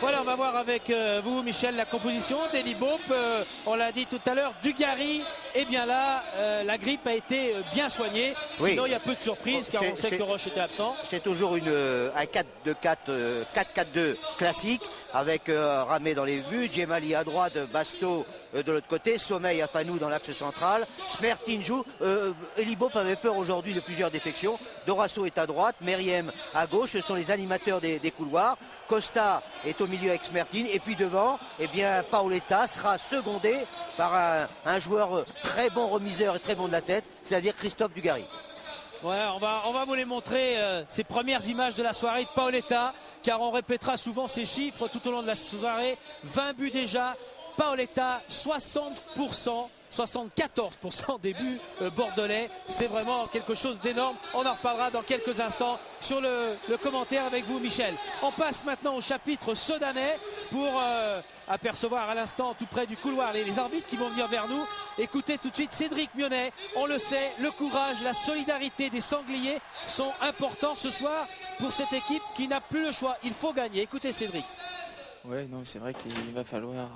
Voilà, on va voir avec vous, Michel, la composition d'Eli Bope. On l'a dit tout à l'heure, Dugarry est bien là. La grippe a été bien soignée. Oui. Sinon, il y a peu de surprises car on sait que Roche était absent. C'est toujours un 4-4-2 classique avec Ramé dans les buts, Djemali à droite, Basto de l'autre côté, Sommeil à Fanou dans l'axe central. Smertin joue. Eli Bope avait peur aujourd'hui de plusieurs défections. Dorasso est à droite, Meriem à gauche. Ce sont les animateurs des couloirs. Costa est au milieu avec Smertin. Et puis devant, eh bien, Paoletta sera secondé par un joueur très bon remiseur et très bon de la tête, c'est-à-dire Christophe Dugarry. Ouais, on va vous les montrer, ces premières images de la soirée de Paoletta, car on répétera souvent ces chiffres tout au long de la soirée. 20 buts déjà, Paoletta, 60%. 74% des buts bordelais, c'est vraiment quelque chose d'énorme. On en reparlera dans quelques instants sur le commentaire avec vous, Michel. On passe maintenant au chapitre sedanais pour apercevoir à l'instant tout près du couloir les arbitres qui vont venir vers nous. Écoutez tout de suite Cédric Mionnet. On le sait, le courage, la solidarité des Sangliers sont importants ce soir pour cette équipe qui n'a plus le choix. Il faut gagner. Écoutez Cédric. Ouais, non, c'est vrai qu'il va falloir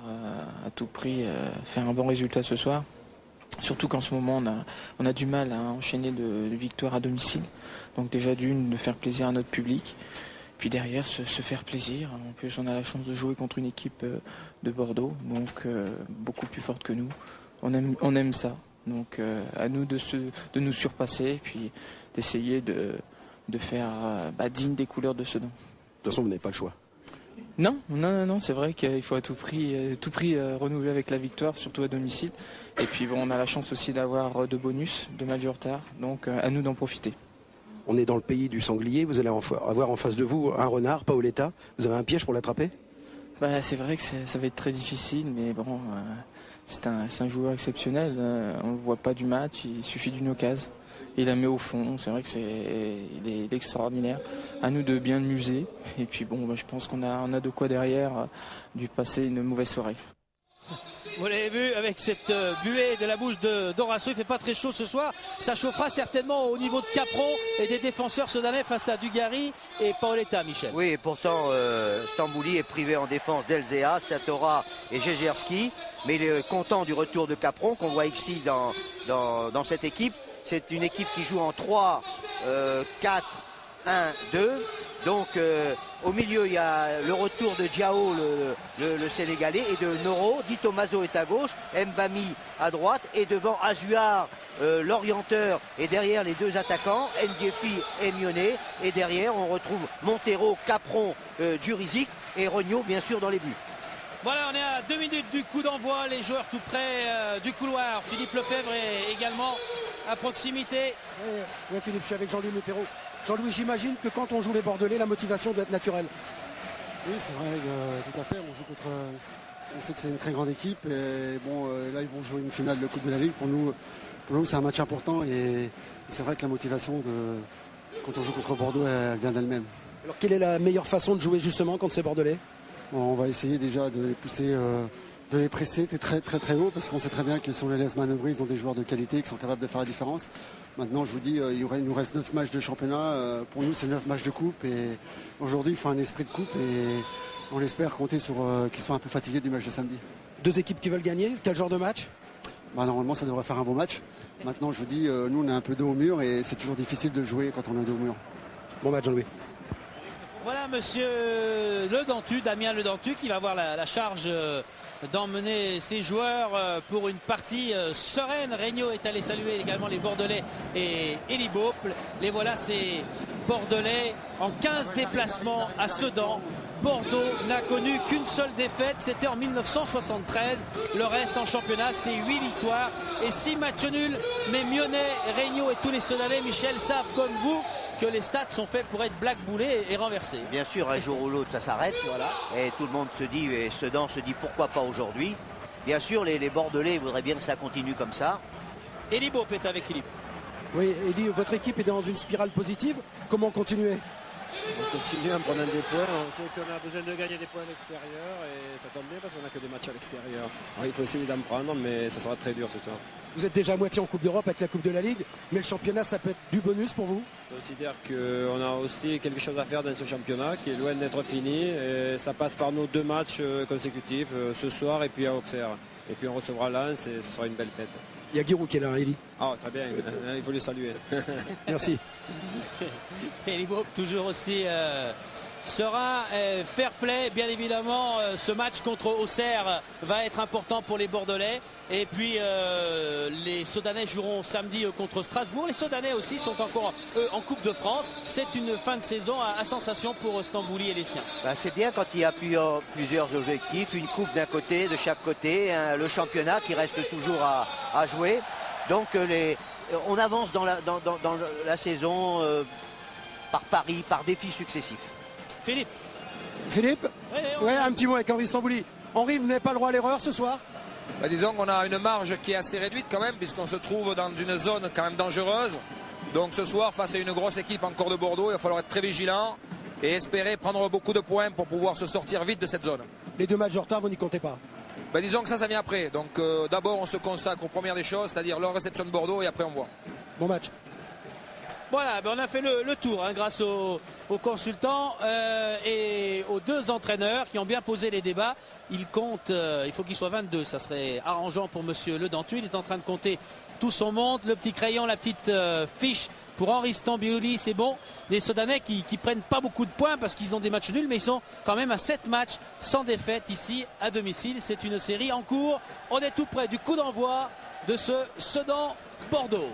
à tout prix faire un bon résultat ce soir. Surtout qu'en ce moment, on a du mal à enchaîner de victoires à domicile. Donc déjà de faire plaisir à notre public. Puis derrière, se faire plaisir. En plus, on a la chance de jouer contre une équipe de Bordeaux, donc beaucoup plus forte que nous. On aime ça. Donc à nous de nous surpasser, puis d'essayer de faire digne des couleurs de Sedan. De toute façon, vous n'avez pas le choix. Non, c'est vrai qu'il faut à tout prix renouveler avec la victoire, surtout à domicile. Et puis bon, on a la chance aussi d'avoir 2 bonus, 2 matchs de retard, donc à nous d'en profiter. On est dans le pays du sanglier, vous allez avoir en face de vous un renard, Paoletta. Vous avez un piège pour l'attraper ? C'est vrai que ça va être très difficile, mais bon, c'est un joueur exceptionnel. On ne le voit pas du match, il suffit d'une occasion. Il la met au fond, c'est vrai qu'il est extraordinaire. À nous de bien le muser. Et puis bon, je pense qu'on a de quoi derrière lui passer une mauvaise soirée. Vous l'avez vu avec cette buée de la bouche de Dorasso, il ne fait pas très chaud ce soir. Ça chauffera certainement au niveau de Capron et des défenseurs sudanais face à Dugarry et Paoletta, Michel. Oui, et pourtant Stambouli est privé en défense d'Elzea, Satora et Jegerski. Mais il est content du retour de Capron qu'on voit ici dans cette équipe. C'est une équipe qui joue en 3, 4, 1, 2. Donc au milieu, il y a le retour de Diao, le Sénégalais, et de Noro. Di Tomaso est à gauche, Mbami à droite, et devant Azuar, l'orienteur, et derrière les 2 attaquants, Ndiefi et Mionnet. Et derrière, on retrouve Montero, Capron, Durizic et Regnault, bien sûr, dans les buts. Voilà, on est à 2 minutes du coup d'envoi, les joueurs tout près du couloir. Philippe Lefebvre est également à proximité. Oui, Philippe, je suis avec Jean-Louis Montero. Jean-Louis, j'imagine que quand on joue les Bordelais, la motivation doit être naturelle. Oui, c'est vrai, tout à fait. On joue contre. On sait que c'est une très grande équipe. Et bon, là, ils vont jouer une finale de Coupe de la Ligue. Pour nous c'est un match important. Et c'est vrai que la motivation quand on joue contre Bordeaux, elle vient d'elle-même. Alors, quelle est la meilleure façon de jouer justement contre ces Bordelais ? On va essayer déjà de les pousser, de les presser très très très haut, parce qu'on sait très bien que si on les laisse manœuvrer, ils ont des joueurs de qualité qui sont capables de faire la différence. Maintenant, je vous dis, il nous reste 9 matchs de championnat. Pour nous, c'est 9 matchs de coupe. Et aujourd'hui, il faut un esprit de coupe. Et on espère compter sur qu'ils soient un peu fatigués du match de samedi. 2 équipes qui veulent gagner, quel genre de match ? Normalement, ça devrait faire un bon match. Maintenant, je vous dis, nous, on est un peu dos au mur et c'est toujours difficile de jouer quand on est dos au mur. Bon match, Jean-Louis. Voilà monsieur Ledantu, Damien Ledantu, qui va avoir la charge d'emmener ses joueurs pour une partie sereine. Regnault est allé saluer également les Bordelais et Eli Bope. Les voilà, ces Bordelais en 15 déplacements à Sedan. Bordeaux n'a connu qu'une seule défaite, c'était en 1973. Le reste en championnat, c'est 8 victoires et 6 matchs nuls. Mais Mionnet, Regnault et tous les Sedanais, Michel, savent comme vous que les stats sont faits pour être blackboulés et renversés. Bien sûr, un jour ou l'autre, ça s'arrête. Voilà. Et tout le monde se dit, et Sedan se dit pourquoi pas aujourd'hui. Bien sûr, les Bordelais voudraient bien que ça continue comme ça. Eli Bope est avec Philippe. Oui, Eli, votre équipe est dans une spirale positive. Comment continuer ? On continue en prenant des points. On sait qu'on a besoin de gagner des points à l'extérieur et ça tombe bien parce qu'on n'a que des matchs à l'extérieur. Alors il faut essayer d'en prendre, mais ça sera très dur ce soir. Vous êtes déjà à moitié en Coupe d'Europe avec la Coupe de la Ligue, mais le championnat, ça peut être du bonus pour vous? Je considère qu'on a aussi quelque chose à faire dans ce championnat qui est loin d'être fini. Et ça passe par nos 2 matchs consécutifs, ce soir et puis à Auxerre. Et puis on recevra Lens et ce sera une belle fête. Il y a Giroud qui est là, Eli. Ah, très bien, il faut le saluer. Merci. Eli Bob, toujours aussi serein, fair play. Bien évidemment, ce match contre Auxerre va être important pour les Bordelais. Et puis, les Sodanais joueront samedi contre Strasbourg. Les Sodanais aussi sont encore en Coupe de France. C'est une fin de saison à sensation pour Stambouli et les siens. Ben, c'est bien quand il y a plusieurs objectifs, une coupe d'un côté, de chaque côté, hein, le championnat qui reste toujours à jouer. Donc on avance dans la saison par pari, par défis successifs. Philippe. Philippe, ouais, un petit mot avec Henri Stambouli. Henri, vous n'avez pas le droit à l'erreur ce soir? Disons qu'on a une marge qui est assez réduite quand même, puisqu'on se trouve dans une zone quand même dangereuse. Donc ce soir, face à une grosse équipe encore de Bordeaux, il va falloir être très vigilant et espérer prendre beaucoup de points pour pouvoir se sortir vite de cette zone. Les 2 matchs de retard, vous n'y comptez pas? Disons que ça vient après. Donc d'abord, on se consacre aux premières des choses, c'est-à-dire leur réception de Bordeaux, et après on voit. Bon match. Voilà, on a fait le tour grâce aux consultants et aux 2 entraîneurs qui ont bien posé les débats. Il compte, il faut qu'il soit 22, ça serait arrangeant pour monsieur Le Dentu. Il est en train de compter tout son monde, le petit crayon, la petite fiche pour Henri Stambouli, c'est bon. Des Sodanais qui prennent pas beaucoup de points parce qu'ils ont des matchs nuls, mais ils sont quand même à 7 matchs sans défaite ici à domicile. C'est une série en cours. On est tout près du coup d'envoi de ce Sedan-Bordeaux.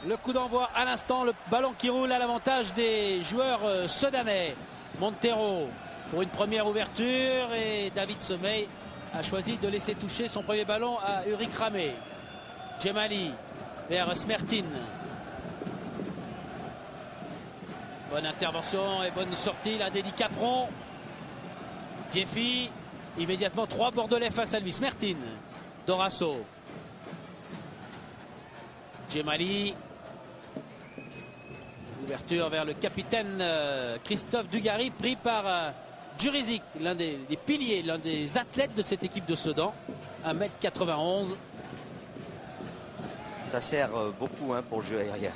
Le coup d'envoi à l'instant, le ballon qui roule à l'avantage des joueurs sodanais. Montero pour une première ouverture et David Sommeil a choisi de laisser toucher son premier ballon à Ulrich Ramé. Djemali vers Smertin. Bonne intervention et bonne sortie là d'Edi Capron. Diefi, immédiatement 3 Bordelais face à lui. Smertin, Dorasso. Djemali. Ouverture vers le capitaine Christophe Dugarry, pris par Djurizic, l'un des piliers, l'un des athlètes de cette équipe de Sedan, 1m91. Ça sert beaucoup pour le jeu aérien.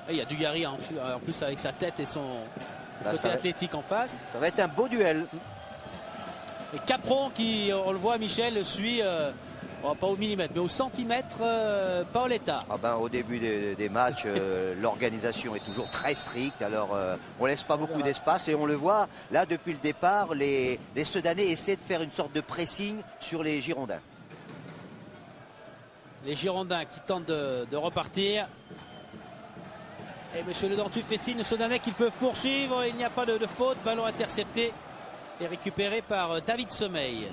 Et il y a Dugarry en plus avec sa tête et son côté athlétique en face. Ça va être un beau duel. Et Capron qui, on le voit Michel, suit... pas au millimètre, mais au centimètre, Paoletta. Au début des matchs, l'organisation est toujours très stricte. Alors, on laisse pas beaucoup d'espace. Et on le voit, là, depuis le départ, les Sedanais essaient de faire une sorte de pressing sur les Girondins. Les Girondins qui tentent de repartir. Et monsieur Le Dentu fait signe aux Sedanais qu'ils peuvent poursuivre. Il n'y a pas de faute. Ballon intercepté et récupéré par David Sommeil.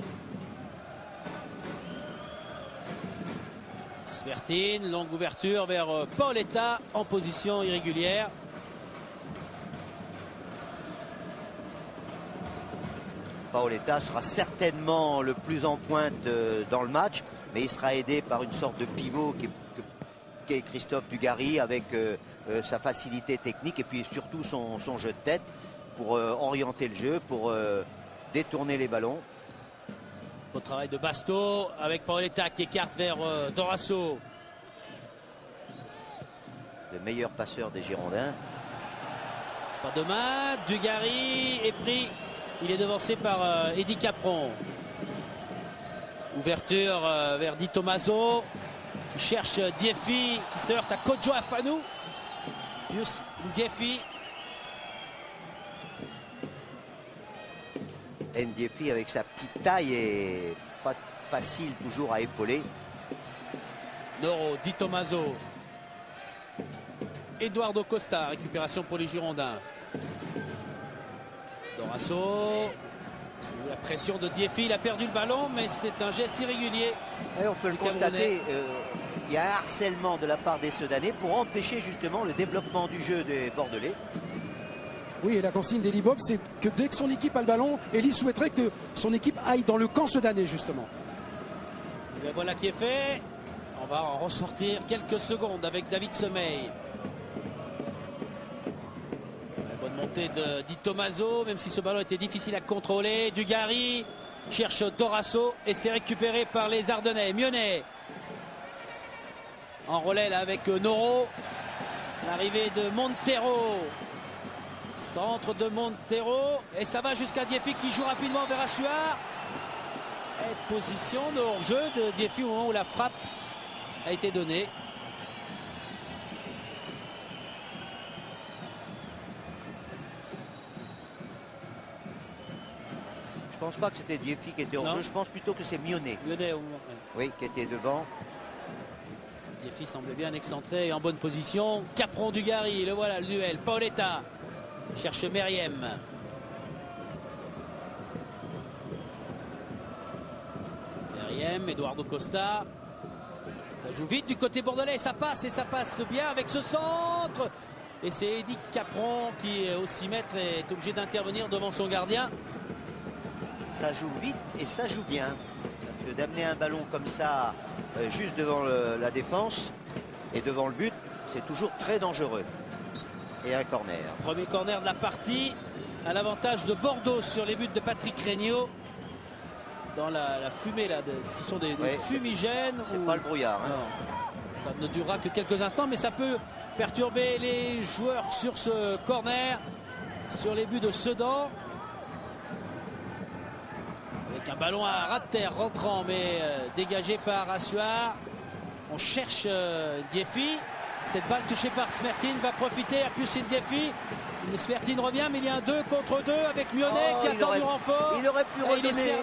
Smertin, longue ouverture vers Paoletta en position irrégulière. Paoletta sera certainement le plus en pointe dans le match, mais il sera aidé par une sorte de pivot qui est Christophe Dugarry avec sa facilité technique et puis surtout son jeu de tête pour orienter le jeu, pour détourner les ballons. Au travail de Basto avec Paoletta qui écarte vers Dorasso. Le meilleur passeur des Girondins. Pas de main, Dugarry est pris. Il est devancé par Edi Capron. Ouverture vers Di Tommaso. Il cherche Diefi qui se heurte à Kodjo Afanou. Pius Diefi. Ndiefi avec sa petite taille est pas facile toujours à épauler. Noro, Di Tommaso. Eduardo Costa, récupération pour les Girondins. Dorasso. Sous la pression de Diefi, il a perdu le ballon, mais c'est un geste irrégulier. Et on peut le constater, il y a un harcèlement de la part des Sedanais pour empêcher justement le développement du jeu des Bordelais. Oui, et la consigne d'Eli Bob, c'est que dès que son équipe a le ballon, Eli souhaiterait que son équipe aille dans le camp sedanais, justement. Et voilà qui est fait. On va en ressortir quelques secondes avec David Sommeil. La bonne montée. côté de Di Tommaso, même si ce ballon était difficile à contrôler. Dugarry cherche Dorasso et c'est récupéré par les Ardennais. Mionnet en relais là avec Noro. L'arrivée de Montero. Centre de Montero. Et ça va jusqu'à Diefi qui joue rapidement vers Assuar. Et position de hors-jeu de Diefi au moment où la frappe a été donnée. Je pense pas que c'était Diefi qui était hors jeu, je pense plutôt que c'est Mionnet. Mionnet au moment. Oui, qui était devant. Diefi semblait bien excentré et en bonne position. Capron Dugarry, le voilà le duel. Paoletta cherche Meriem. Meriem, Eduardo Costa. Ça joue vite du côté bordelais, ça passe et ça passe bien avec ce centre. Et c'est Eddy Capron qui, au 6 mètres, est obligé d'intervenir devant son gardien. Ça joue vite et ça joue bien. Parce que d'amener un ballon comme ça, juste devant la défense et devant le but, c'est toujours très dangereux. Et un corner. Premier corner de la partie, à l'avantage de Bordeaux sur les buts de Patrick Regnault. Dans la fumée, là, ce sont des fumigènes. C'est pas le brouillard. Hein. Ça ne durera que quelques instants, mais ça peut perturber les joueurs sur ce corner, sur les buts de Sedan. Avec un ballon à ras de terre rentrant, mais dégagé par Assuar. On cherche Diefi. Cette balle touchée par Smertin va profiter à Pucine Diefi. Mais Smertin revient, mais il y a un 2 contre 2 avec Mionnet qui attend du renfort. Il aurait pu redonner.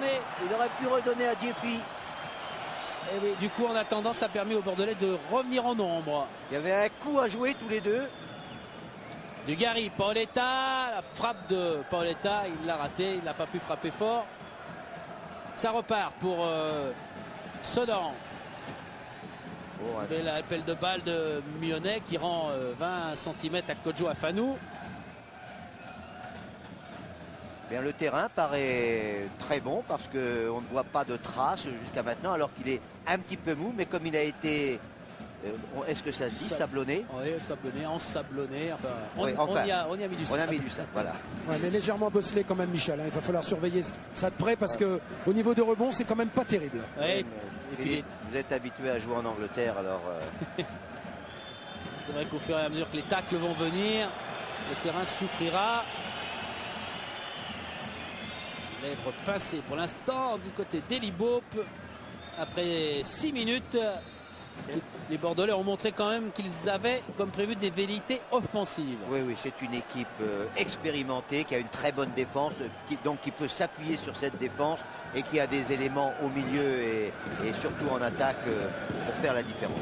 Il aurait pu redonner à Diefi. Et oui, du coup, en attendant, ça a permis aux Bordelais de revenir en nombre. Il y avait un coup à jouer tous les deux. Dugarry, Paoletta, la frappe de Paoletta, il l'a raté, il n'a pas pu frapper fort. Ça repart pour Sedan. L'appel de balle de Mionnet qui rend 20 cm à Kodjo Afanou. Bien, le terrain paraît très bon parce qu'on ne voit pas de traces jusqu'à maintenant alors qu'il est un petit peu mou, mais comme il a été, est-ce que ça se dit, sablonné? Oui, sablonné, ensablonné, enfin, on y a mis du sable. On a mis du sable, voilà. Ouais, mais légèrement bosselé quand même, Michel, hein. Il va falloir surveiller ça de près parce que au niveau de rebond, c'est quand même pas terrible. Ouais, Philippe, vous êtes habitué à jouer en Angleterre, alors... C'est vrai qu'au fur et à mesure que les tacles vont venir, le terrain souffrira. Lèvres pincées pour l'instant du côté d'Eli Bope. Après 6 minutes, les Bordelais ont montré quand même qu'ils avaient, comme prévu, des velléités offensives. Oui, oui, c'est une équipe expérimentée qui a une très bonne défense, qui peut s'appuyer sur cette défense et qui a des éléments au milieu et surtout en attaque pour faire la différence.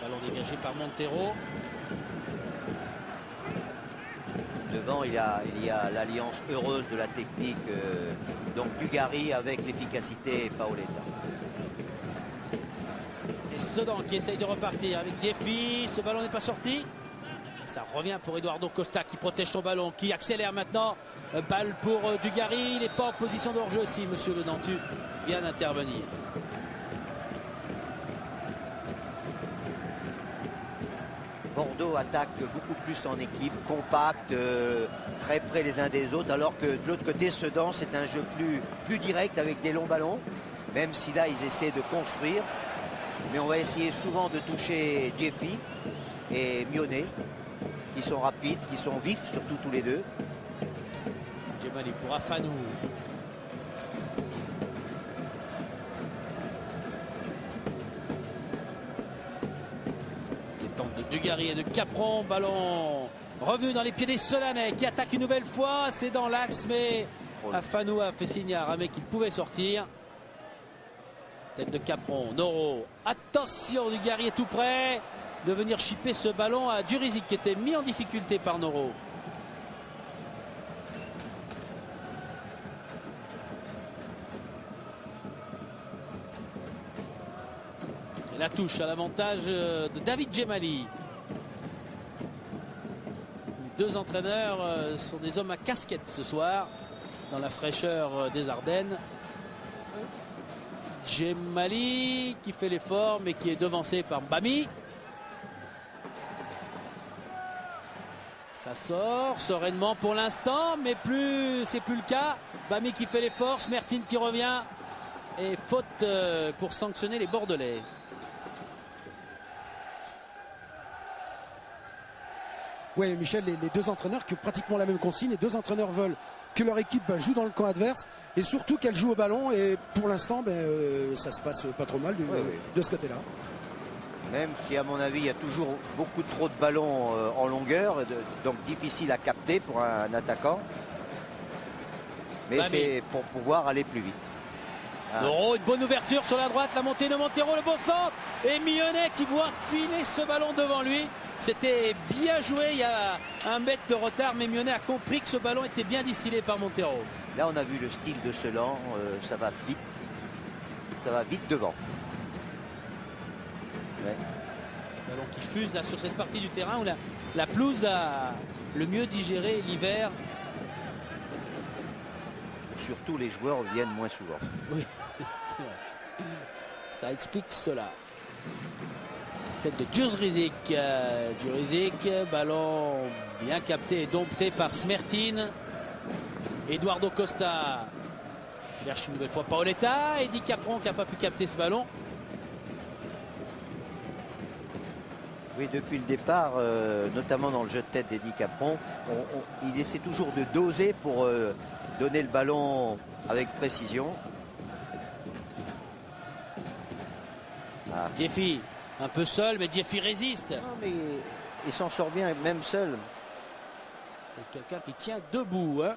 Ballon dégagé par Montero. Devant, il y a l'alliance heureuse de la technique, donc Dugarry avec l'efficacité Paoletta. Et Sedan qui essaye de repartir avec Diefi. Ce ballon n'est pas sorti. Ça revient pour Eduardo Costa qui protège son ballon, qui accélère maintenant. Balle pour Dugarry. Il n'est pas en position de hors-jeu aussi, monsieur Le Dentu vient d'intervenir. Bordeaux attaque beaucoup plus en équipe, compact, très près les uns des autres, alors que de l'autre côté, Sedan, c'est un jeu plus direct avec des longs ballons, même si là, ils essaient de construire. Mais on va essayer souvent de toucher Diefi et Mionnet, qui sont rapides, qui sont vifs, surtout tous les deux. Djemali pour Afanou. De Dugarry et de Capron, ballon revenu dans les pieds des Solanais qui attaque une nouvelle fois, c'est dans l'axe, mais Afanou a fait signe à Ramé qu'il pouvait sortir. Tête de Capron, Noro, attention, Dugarry est tout près de venir chipper ce ballon à Djurizic qui était mis en difficulté par Noro. La touche à l'avantage de David Djemali. Les deux entraîneurs sont des hommes à casquette ce soir dans la fraîcheur des Ardennes. Djemali qui fait l'effort mais qui est devancé par Bami. Ça sort sereinement pour l'instant, mais c'est plus le cas. Bamy qui fait l'effort, Smertin qui revient. Et faute pour sanctionner les Bordelais. Oui, Michel, les deux entraîneurs qui ont pratiquement la même consigne. Les deux entraîneurs veulent que leur équipe joue dans le camp adverse et surtout qu'elle joue au ballon. Et pour l'instant, ça se passe pas trop mal de ce côté-là. Même si, à mon avis, il y a toujours beaucoup trop de ballons en longueur, donc difficile à capter pour un attaquant. Mais c'est pour pouvoir aller plus vite. Noro, une bonne ouverture sur la droite, la montée de Montero, le bon centre. Et Millonnet qui voit filer ce ballon devant lui. C'était bien joué, il y a un mètre de retard, mais Millonnet a compris que ce ballon était bien distillé par Montero. Là, on a vu le style de Selan, ça va vite. Ça va vite devant. Ouais. Ballon qui fuse là sur cette partie du terrain où la pelouse a le mieux digéré l'hiver. Surtout les joueurs viennent moins souvent. Oui, c'est vrai. Ça explique cela. Tête de Djurizic. Djurizic, ballon bien capté et dompté par Smertin. Eduardo Costa cherche une nouvelle fois Paoletta. Eddie Capron qui n'a pas pu capter ce ballon. Oui, depuis le départ, notamment dans le jeu de tête d'Eddie Capron, il essaie toujours de doser pour donner le ballon avec précision. Diefy, un peu seul, mais Diefy résiste. Non, mais il s'en sort bien, même seul. C'est quelqu'un qui tient debout. Hein.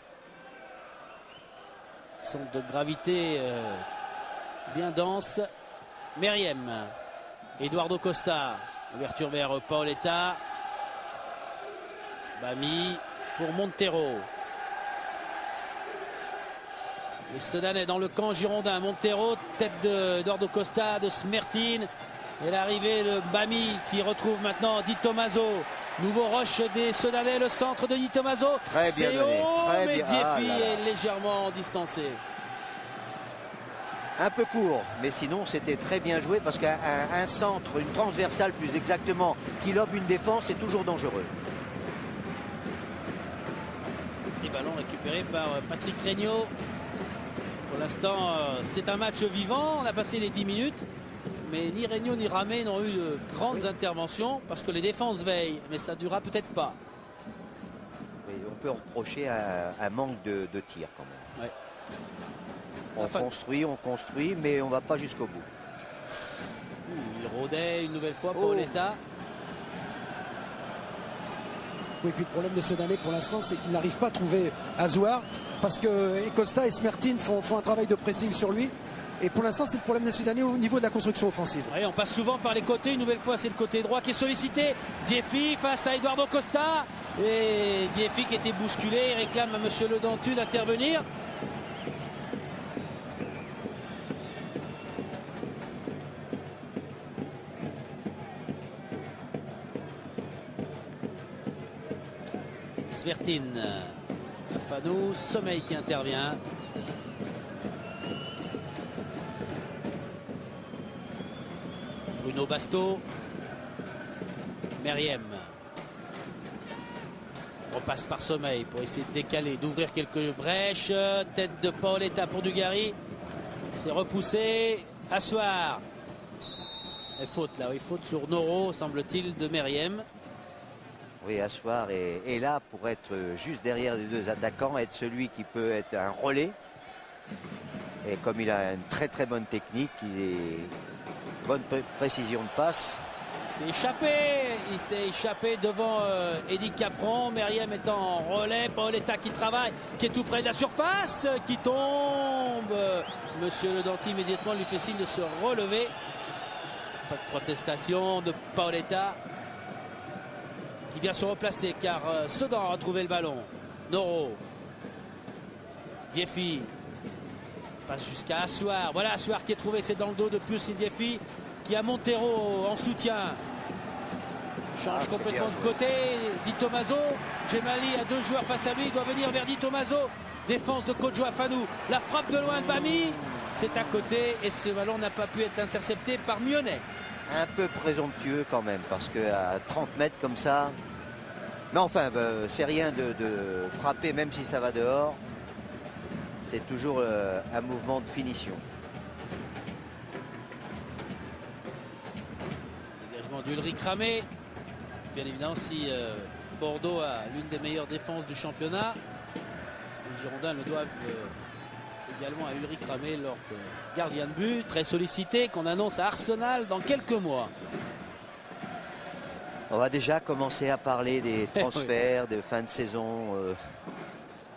Centre de gravité bien dense. Meriem. Eduardo Costa. Ouverture vers Paoletta. Bamy pour Montero. Les Sedanais dans le camp girondin. Montero, tête d'Eduardo Costa, de Smertin. Et l'arrivée de Bamy qui retrouve maintenant Di Tommaso. Nouveau rush des Sedanais, le centre de Di Tommaso. Très bien donné. Très mais bien. Diefy est légèrement distancé. Un peu court, mais sinon c'était très bien joué parce qu'un centre, une transversale plus exactement, qui lobe une défense, c'est toujours dangereux. Les ballons récupérés par Patrick Regnault. Pour l'instant, c'est un match vivant. On a passé les 10 minutes. Mais ni Regnault ni Ramé n'ont eu de grandes interventions parce que les défenses veillent. Mais ça ne durera peut-être pas. Et on peut reprocher un manque de tir quand même. Ouais. On construit, mais on ne va pas jusqu'au bout. Il rôdait une nouvelle fois Paoletta. Oui, puis le problème des Sedanais pour l'instant, c'est qu'ils n'arrivent pas à trouver Azoar parce que Costa et Smertin font un travail de pressing sur lui. Et pour l'instant, c'est le problème des Sudanais au niveau de la construction offensive. Oui, on passe souvent par les côtés. Une nouvelle fois, c'est le côté droit qui est sollicité. Diefy face à Eduardo Costa. Et Diefy qui était bousculé. Il réclame à M. Le Dentu d'intervenir. Smertin. Fanou, Sommeil qui intervient. Bruno Basto. Meriem. Repasse par Sommeil pour essayer de décaler, d'ouvrir quelques brèches. Tête de Paoletta pour Dugarry. C'est repoussé. Assoir. Et faute là, oui, faute sur Noro, semble-t-il, de Meriem. Oui, Assoir est là pour être juste derrière les deux attaquants, être celui qui peut être un relais. Et comme il a une très très bonne technique, il est bonne précision de passe. Il s'est échappé devant Eddie Capron. Meriem est en relais. Paoletta qui travaille, qui est tout près de la surface, qui tombe. Monsieur Le Denty immédiatement lui fait signe de se relever. Pas de protestation de Paoletta qui vient se replacer car Sedan a retrouvé le ballon. Noro. Diefy passe jusqu'à Assoir. Voilà Assoir qui est trouvé, c'est dans le dos de Pius Diefy qui a Montero en soutien. Change complètement de côté. Di Tommaso. Djemali a deux joueurs face à lui. Il doit venir vers Di Tommaso. Défense de Kodjo Afanou. La frappe de loin de Bamy. C'est à côté et ce ballon n'a pas pu être intercepté par Millonnet. Un peu présomptueux quand même parce qu'à 30 mètres comme ça. Mais enfin, c'est rien de frapper, même si ça va dehors. C'est toujours un mouvement de finition. Dégagement d'Ulrich Ramé. Bien évidemment, si Bordeaux a l'une des meilleures défenses du championnat, les Girondins le doivent également à Ulrich Ramé, leur gardien de but, très sollicité, qu'on annonce à Arsenal dans quelques mois. On va déjà commencer à parler des transferts, de fin de saison.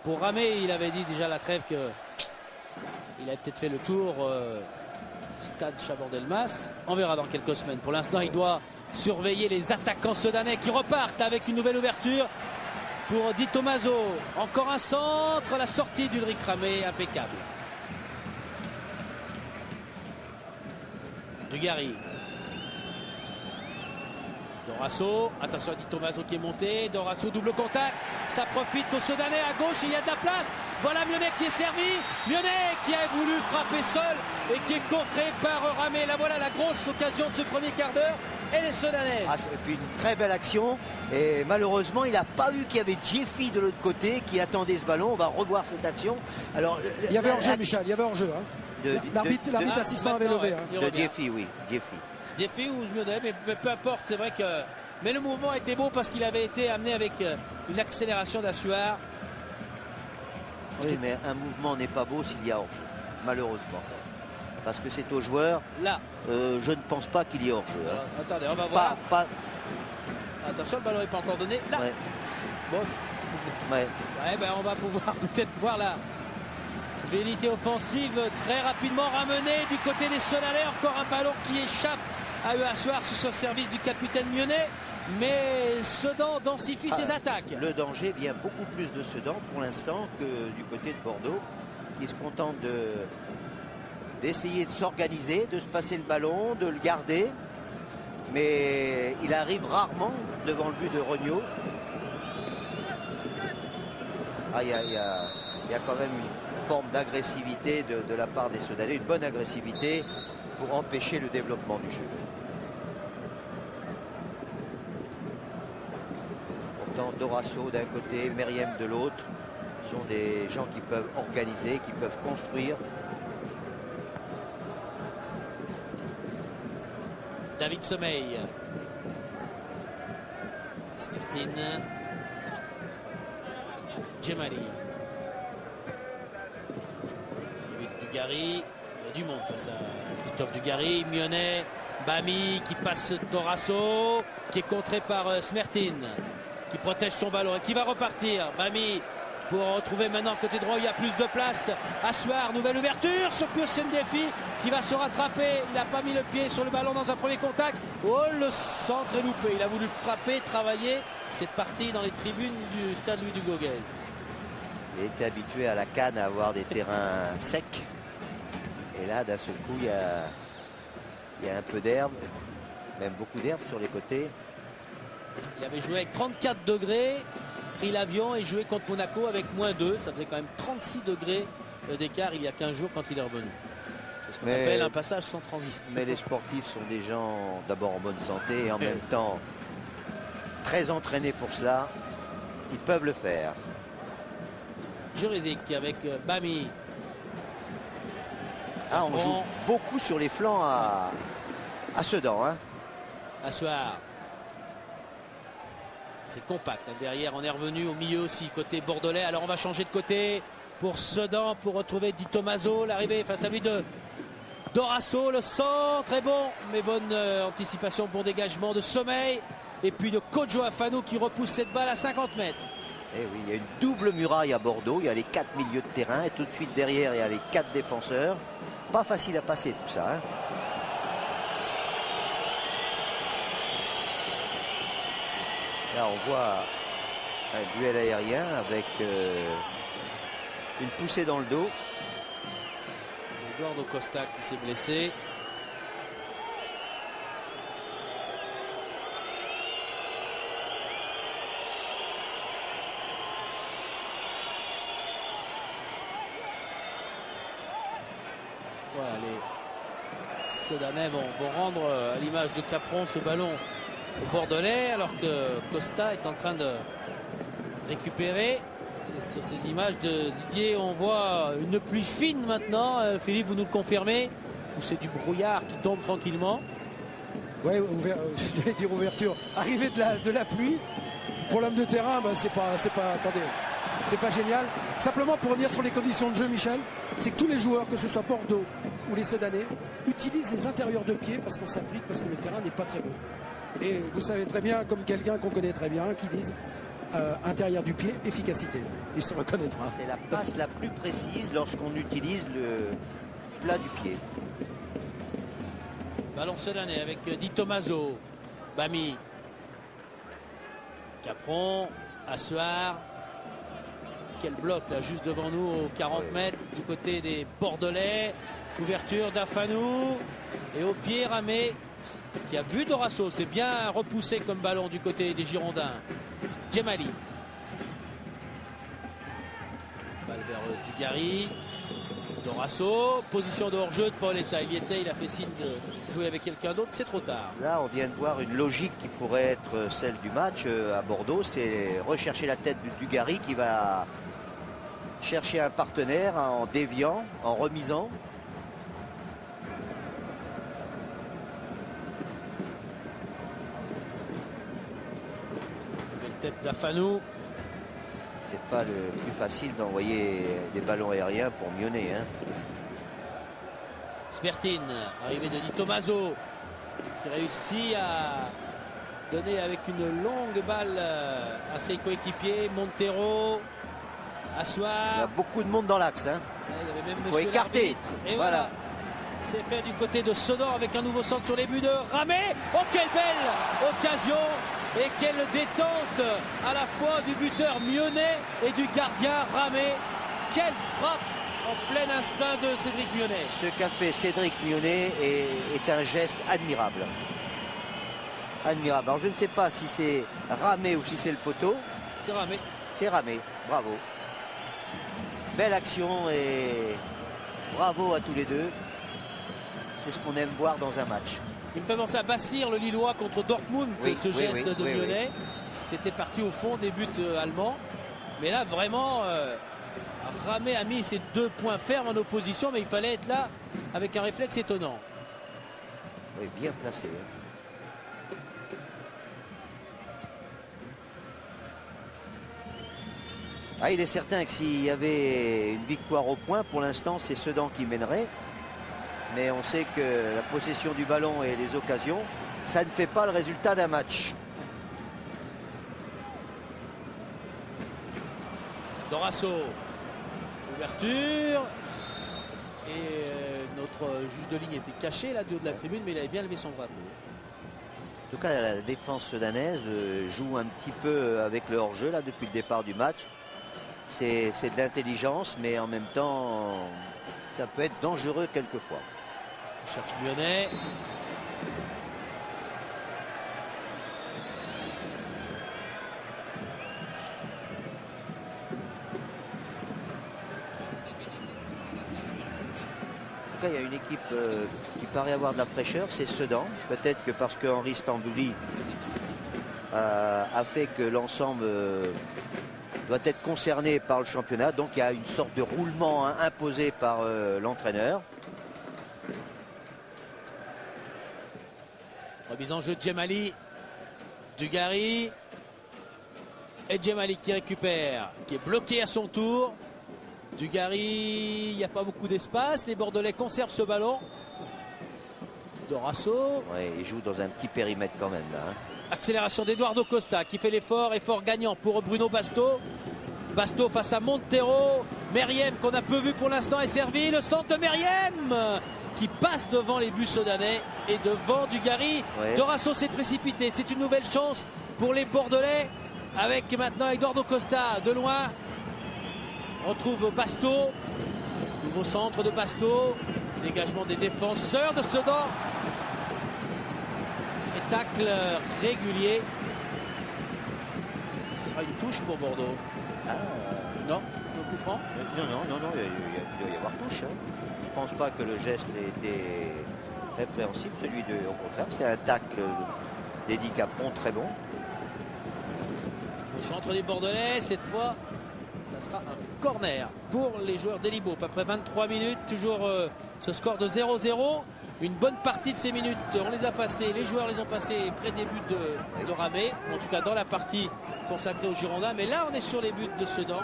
Pour Ramé, il avait dit déjà à la trêve qu'il a peut-être fait le tour stade Chabandelmas. On verra dans quelques semaines. Pour l'instant, il doit surveiller les attaquants sudanais qui repartent avec une nouvelle ouverture pour Di Tommaso. Encore un centre, la sortie d'Ulrich Ramé, impeccable. Dugarry. Dorasso, attention à Di Tommaso qui est monté, Dorasso double contact, ça profite aux Soudanais à gauche et il y a de la place. Voilà Mionnet qui est servi, Mionnet qui a voulu frapper seul et qui est contré par Ramé. Là voilà la grosse occasion de ce premier quart d'heure et les Soudanais. Et puis une très belle action et malheureusement il n'a pas vu qu'il y avait Diefi de l'autre côté qui attendait ce ballon. On va revoir cette action. Alors, il y avait hors-jeu, Michel, il y avait hors-jeu. Hein. L'arbitre assistant avait levé. Hein. De Diefi, oui, Diefi. Diefi ou Mionnet, mais peu importe, c'est vrai que... Mais le mouvement était beau parce qu'il avait été amené avec une accélération d'Assuar. Oui, mais un mouvement n'est pas beau s'il y a hors-jeu, malheureusement. Parce que c'est au joueur. Là. Je ne pense pas qu'il y ait hors-jeu. Hein. Attendez, on va voir. Attention, le ballon n'est pas encore donné. Là. Ouais. Bon. Ouais. On va pouvoir peut-être voir la vérité offensive très rapidement ramenée du côté des Soudanais. Encore un ballon qui échappe à eux à soir sur le service du capitaine Mionnet. Mais Sedan densifie ses attaques. Le danger vient beaucoup plus de Sedan pour l'instant que du côté de Bordeaux, qui se contente d'essayer de s'organiser, de se passer le ballon, de le garder. Mais il arrive rarement devant le but de Regnault. Il y a quand même une forme d'agressivité de la part des Soudanais, une bonne agressivité pour empêcher le développement du jeu. Pourtant, Dorasso d'un côté, Meriem de l'autre, sont des gens qui peuvent organiser, qui peuvent construire. David Sommeil. Smertin. Djemali. Dugarry. Il y a du monde face à Christophe Dugarry. Mionnet. Bami qui passe Dorasso. Qui est contré par Smertin. Qui protège son ballon et qui va repartir. Bami pour retrouver maintenant côté droit, il y a plus de place. Assuar, nouvelle ouverture sur Pius Ndefi qui va se rattraper. Il n'a pas mis le pied sur le ballon dans un premier contact. Oh, le centre est loupé. Il a voulu frapper, travailler. C'est parti dans les tribunes du stade Louis Dugauguez. Il était habitué à la Cannes à avoir des terrains secs. Et là, d'un seul coup, il y a un peu d'herbe, même beaucoup d'herbe sur les côtés. Il avait joué avec 34 degrés, pris l'avion et joué contre Monaco avec -2. Ça faisait quand même 36 degrés d'écart il y a 15 jours quand il est revenu. C'est ce qu'on appelle un passage sans transition. Mais les sportifs sont des gens d'abord en bonne santé et en même temps très entraînés pour cela. Ils peuvent le faire. Jurizic avec Bami. On joue beaucoup sur les flancs à Sedan. Hein. Assuar. C'est compact. Derrière, on est revenu au milieu aussi, côté bordelais. Alors, on va changer de côté pour Sedan, pour retrouver Di Tommaso. L'arrivée face à lui de Dorasso. Le centre est bon, mais bonne anticipation pour dégagement de Sommeil. Et puis de Kodjo Afano qui repousse cette balle à 50 mètres. Et oui, il y a une double muraille à Bordeaux. Il y a les 4 milieux de terrain et tout de suite derrière, il y a les 4 défenseurs. Pas facile à passer tout ça. Hein. Là, on voit un duel aérien avec une poussée dans le dos. C'est Eduardo Costa qui s'est blessé. Voilà, les Soudanais vont rendre à l'image de Capron ce ballon aux Bordelais, alors que Costa est en train de récupérer. Et sur ces images de Didier, on voit une pluie fine maintenant. Philippe, vous nous le confirmez? Ou c'est du brouillard qui tombe tranquillement? Ouais, j'allais dire ouverture. Arrivée de la pluie. Pour l'homme de terrain, ben, c'est pas génial. Simplement pour revenir sur les conditions de jeu, Michel, c'est que tous les joueurs, que ce soit Bordeaux ou les Sedanais, utilisent les intérieurs de pied parce qu'on s'applique, parce que le terrain n'est pas très beau. Et vous savez très bien, comme quelqu'un qu'on connaît très bien, qui disent intérieur du pied, efficacité. Il se reconnaîtra. C'est la passe la plus précise lorsqu'on utilise le plat du pied. Ballon Sedanais avec Di Tommaso, Bami, Capron, Assuar. Quel bloc là, juste devant nous aux 40 mètres du côté des Bordelais. Ouverture d'Afanou et au pied Ramé qui a vu Dorasso. C'est bien repoussé comme ballon du côté des Girondins. Djemali. Balle vers Dugarry. Dorasso, position de hors-jeu de Paoletta. Il y était, il a fait signe de jouer avec quelqu'un d'autre, c'est trop tard. Là, on vient de voir une logique qui pourrait être celle du match à Bordeaux. C'est rechercher la tête de Dugarry qui va chercher un partenaire en déviant, en remisant. Belle tête d'Afanou. C'est pas le plus facile d'envoyer des ballons aériens pour Mionnet. Hein. Sbertin, arrivé de Di Tommaso, qui réussit à donner avec une longue balle à ses coéquipiers. Montero, Assuar. Il y a beaucoup de monde dans l'axe. Hein. Il y avait même faut écarter. Et voilà. C'est fait du côté de Sedan avec un nouveau centre sur les buts de Ramé. Oh, quelle belle occasion et quelle détente à la fois du buteur Mionnet et du gardien Ramé. Quelle frappe en plein instinct de Cédric Mionnet. Ce qu'a fait Cédric Mionnet est un geste admirable. Admirable. Alors je ne sais pas si c'est Ramé ou si c'est le poteau. C'est Ramé. C'est Ramé. Bravo. Belle action et bravo à tous les deux. C'est ce qu'on aime voir dans un match. Il me fait penser à Bassir, le Lillois, contre Dortmund, ce geste de Mionnet. Oui. C'était parti au fond des buts allemands. Mais là, vraiment, Ramé a mis ses 2 points fermes en opposition, mais il fallait être là avec un réflexe étonnant. Oui, bien placé. Ah, il est certain que s'il y avait une victoire au point, pour l'instant, c'est Sedan qui mènerait. Mais on sait que la possession du ballon et les occasions, ça ne fait pas le résultat d'un match. Dorasso, ouverture. Et notre juge de ligne était caché là de la tribune, mais il avait bien levé son drapeau. En tout cas, la défense sudanaise joue un petit peu avec le hors-jeu là depuis le départ du match. C'est de l'intelligence, mais en même temps, ça peut être dangereux quelquefois. On cherche Mionnet. En tout cas, il y a une équipe qui paraît avoir de la fraîcheur, c'est Sedan. Peut-être que parce que Henri Stambouli a fait que l'ensemble doit être concerné par le championnat. Donc il y a une sorte de roulement imposé par l'entraîneur. Remise en jeu de Djemali. Dugarry. Et Djemali qui récupère, qui est bloqué à son tour. Dugarry, il n'y a pas beaucoup d'espace. Les Bordelais conservent ce ballon. Dorasso. Ouais, il joue dans un petit périmètre quand même là. Hein. Accélération d'Eduardo Costa qui fait l'effort. Effort gagnant pour Bruno Basto. Basto face à Montero. Meriem qu'on a peu vu pour l'instant est servi. Le centre de Meriem qui passe devant les buts sedanais et devant Dugarry. Ouais. Dorasso s'est précipité. C'est une nouvelle chance pour les Bordelais avec maintenant Eduardo Costa de loin. On retrouve Basto. Nouveau centre de Basto. Dégagement des défenseurs de Sedan. Et tacle régulier. Ce sera une touche pour Bordeaux. Non, le coup franc. Non, il doit y avoir touche. Hein. Je ne pense pas que le geste ait été répréhensible. Au contraire, c'était un tacle d'Eddie Capron, très bon. Au centre des Bordelais, cette fois, ça sera un corner pour les joueurs d'Elibop. Après 23 minutes, toujours ce score de 0-0. Une bonne partie de ces minutes, on les a passées, les joueurs les ont passées près des buts de Ramé, en tout cas dans la partie consacrée aux Girondins. Mais là, on est sur les buts de Sedan.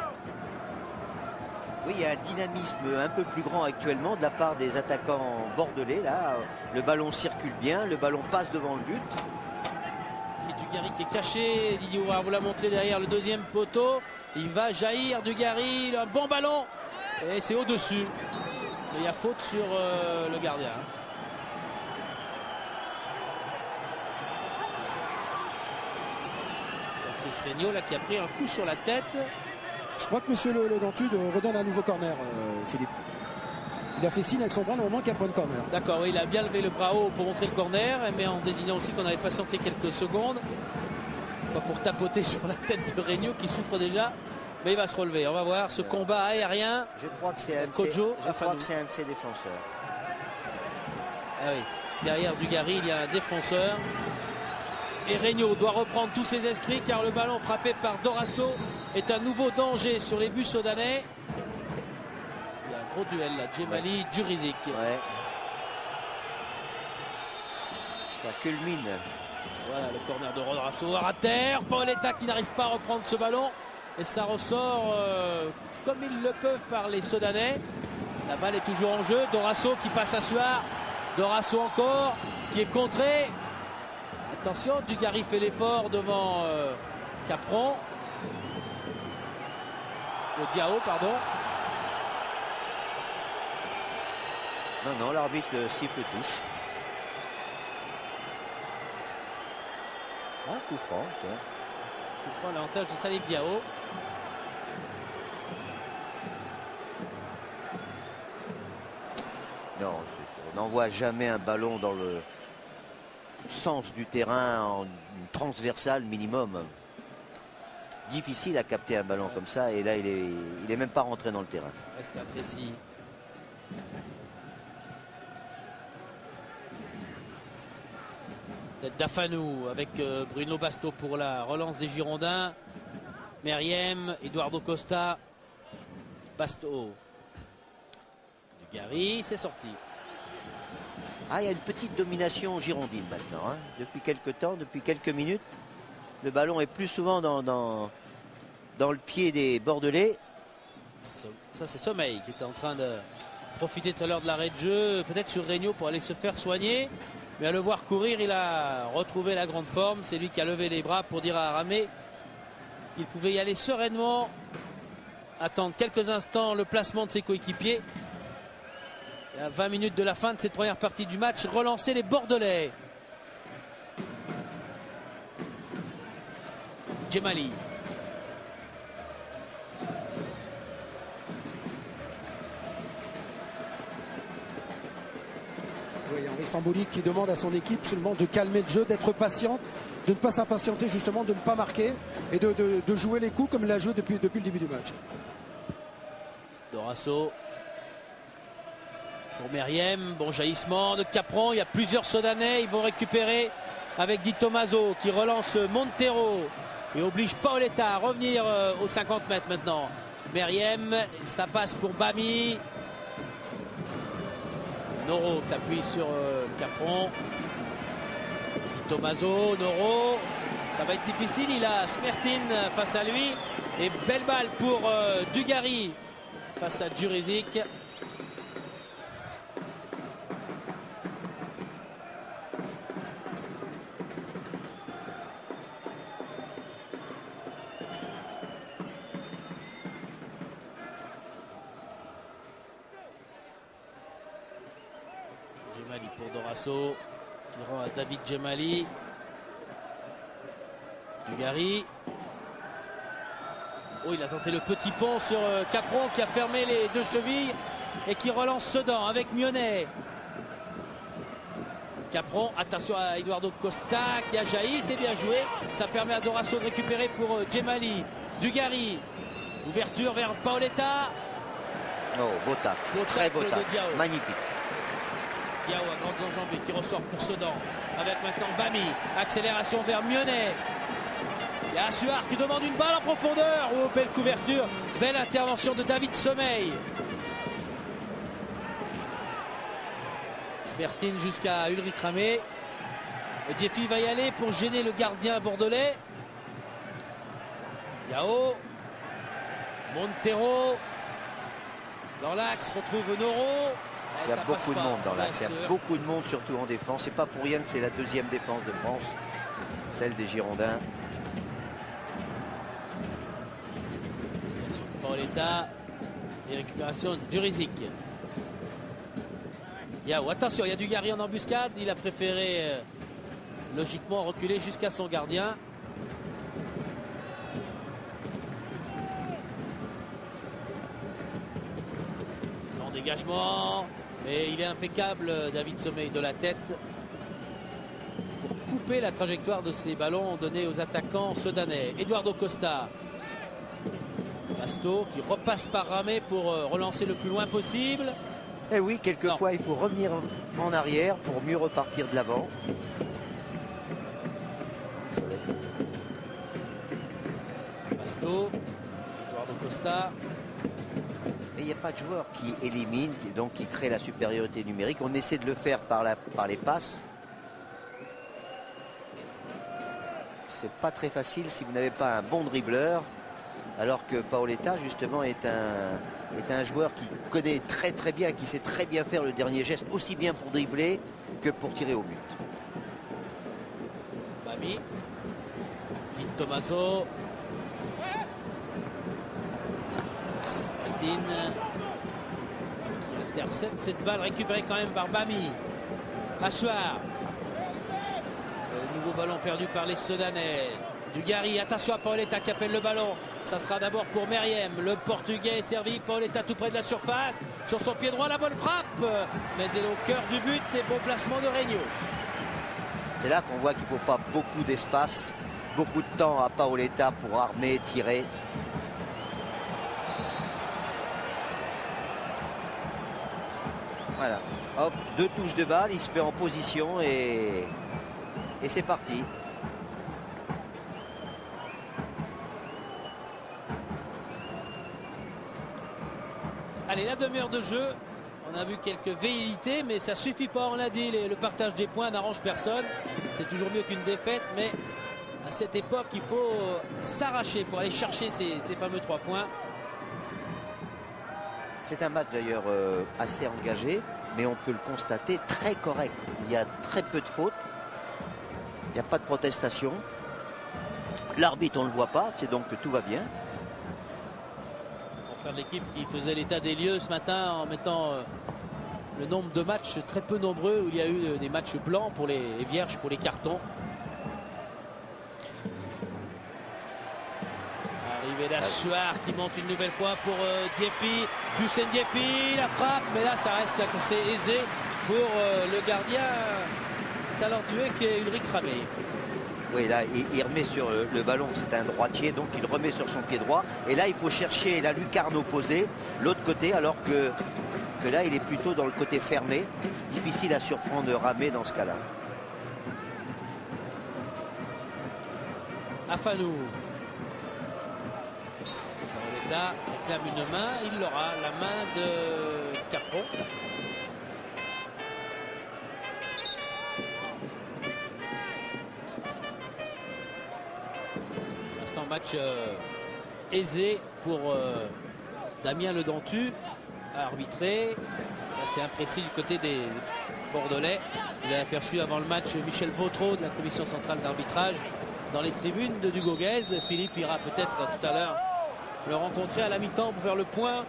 Oui, il y a un dynamisme un peu plus grand actuellement de la part des attaquants bordelais. Là, le ballon circule bien, le ballon passe devant le but. Et Dugarry qui est caché, Didier Ouard vous l'a montré derrière le deuxième poteau. Il va jaillir, Dugarry, un bon ballon. Et c'est au-dessus. Il y a faute sur le gardien. Fils Regnault là qui a pris un coup sur la tête. Je crois que monsieur le Dentude redonne un nouveau corner, Philippe. Il a fait signe avec son bras au moment qu'il y a point de corner. D'accord, oui, il a bien levé le bras haut pour montrer le corner, mais en désignant aussi qu'on avait patienté quelques secondes. Pas pour tapoter sur la tête de Regnault qui souffre déjà, mais il va se relever. On va voir ce combat aérien. Je crois que c'est un, un de ses défenseurs. Ah oui, derrière Dugarry, il y a un défenseur. Et Regnault doit reprendre tous ses esprits car le ballon frappé par Dorasso est un nouveau danger sur les buts sodanais. Il y a un gros duel là, Djemali, Djurizic. Ouais. Ça culmine. Voilà le corner de Dorasso à terre. Paoletta qui n'arrive pas à reprendre ce ballon. Et ça ressort comme ils le peuvent par les Sodanais. La balle est toujours en jeu. Dorasso qui passe à Suard. Dorasso encore qui est contré. Attention, Dugarry fait l'effort devant Capron. Diao, pardon. Non, l'arbitre siffle touche. Ah, coup franc, tiens. Coup franc, l'avantage de Salif Diao. Non, on n'envoie jamais un ballon dans le sens du terrain en transversale minimum. Difficile à capter un ballon comme ça, et là il est même pas rentré dans le terrain. Ça reste imprécis. Dafanou avec Bruno Basto pour la relance des Girondins. Meriem, Eduardo Costa, Basto. Dugarry, c'est sorti. Ah, il y a une petite domination girondine maintenant. Hein. Depuis quelques temps, depuis quelques minutes. Le ballon est plus souvent dans le pied des Bordelais. Ça, c'est Sommeil qui était en train de profiter tout à l'heure de l'arrêt de jeu. Peut-être sur Regnault pour aller se faire soigner. Mais à le voir courir, il a retrouvé la grande forme. C'est lui qui a levé les bras pour dire à Ramé qu'il pouvait y aller sereinement. Attendre quelques instants le placement de ses coéquipiers. À 20 minutes de la fin de cette première partie du match, relancer les Bordelais. Djemali. Oui, Henri Stambouli qui demande à son équipe seulement de calmer le jeu, d'être patiente, de ne pas s'impatienter justement, de ne pas marquer et de jouer les coups comme il l'a joué depuis le début du match. Dorasso. Pour Meriem, bon jaillissement de Capron, il y a plusieurs Sodanais, ils vont récupérer avec Di Tommaso qui relance Montero et oblige Paoletta à revenir aux 50 mètres maintenant. Meriem, ça passe pour Bami. Noro s'appuie sur Capron. Di Tommaso, Noro, ça va être difficile, il a Smertin face à lui et belle balle pour Dugarry face à Djurizic. Pour Dorasso qui rend à David Djemali. Dugarry. Oh, il a tenté le petit pont sur Capron qui a fermé les deux chevilles et qui relance Sedan avec Mionnet. Capron, attention à Eduardo Costa qui a jailli, c'est bien joué. Ça permet à Dorasso de récupérer pour Djemali. Dugarry. Ouverture vers Paoletta. Oh, beau tac. Très beau tac. Magnifique. Diao à grandes enjambées qui ressort pour Sedan. Avec maintenant Bami. Accélération vers Mionnet. Il y a Suar qui demande une balle en profondeur. Oh, belle couverture. Belle intervention de David Sommeil. Spertine jusqu'à Ulrich Ramé. Diefi va y aller pour gêner le gardien bordelais. Diao. Montero. Dans l'axe retrouve Noro. Il y a beaucoup de monde dans l'axe. Il y a beaucoup de monde, surtout en défense. C'est pas pour rien que c'est la deuxième défense de France, celle des Girondins. Paoletta et récupération Djurizic. Diao, attention, il y a Dugarry en embuscade. Il a préféré logiquement reculer jusqu'à son gardien. En dégagement. Et il est impeccable, David Sommeil, de la tête pour couper la trajectoire de ces ballons donnés aux attaquants sudanais. Eduardo Costa. Basto qui repasse par Ramé pour relancer le plus loin possible. Et oui, quelquefois, il faut revenir en arrière pour mieux repartir de l'avant. Basto, Eduardo Costa. Mais il n'y a pas de joueur qui élimine, donc qui crée la supériorité numérique. On essaie de le faire par les passes. C'est pas très facile si vous n'avez pas un bon dribbleur. Alors que Paoletta, justement, est un joueur qui connaît très très bien, qui sait très bien faire le dernier geste, aussi bien pour dribbler que pour tirer au but. Bami. Di Tommaso. Spertine qui intercepte cette balle récupérée quand même par Bami. Assoir. Nouveau ballon perdu par les Sudanais. Dugarry, attention à Paoletta qui appelle le ballon. Ça sera d'abord pour Meriem. Le Portugais est servi. Paoletta tout près de la surface. Sur son pied droit, la bonne frappe. Mais elle est au cœur du but et bon placement de Regnault. C'est là qu'on voit qu'il ne faut pas beaucoup d'espace, beaucoup de temps à Paoletta pour armer, tirer. Voilà. Hop, 2 touches de balle, il se met en position et c'est parti. Allez, la demi-heure de jeu. On a vu quelques velléités, mais ça suffit pas. On l'a dit, le partage des points n'arrange personne. C'est toujours mieux qu'une défaite, mais à cette époque, il faut s'arracher pour aller chercher ces fameux 3 points. C'est un match d'ailleurs assez engagé, mais on peut le constater très correct. Il y a très peu de fautes. Il n'y a pas de protestation. L'arbitre, on ne le voit pas, c'est donc que tout va bien. Faire de l'équipe qui faisait l'état des lieux ce matin en mettant le nombre de matchs très peu nombreux où il y a eu des matchs blancs pour les vierges pour les cartons. Arrivée d'Assuar qui monte une nouvelle fois pour Diefi. Hussein Diefi, la frappe, mais là ça reste assez aisé pour le gardien talentueux qui est Ulrich Ramé. Oui, là, il remet sur le ballon, c'est un droitier, donc il remet sur son pied droit. Et là, il faut chercher la lucarne opposée, l'autre côté, alors que là, il est plutôt dans le côté fermé. Difficile à surprendre Ramé dans ce cas-là. Afanou. Paoletta réclame une main, il l'aura, la main de Capron. Match aisé pour Damien Ledentu à arbitrer. C'est imprécis du côté des Bordelais. Vous avez aperçu avant le match Michel Vautreau de la commission centrale d'arbitrage dans les tribunes de Dugo Guez. Philippe ira peut-être tout à l'heure le rencontrer à la mi-temps pour faire le point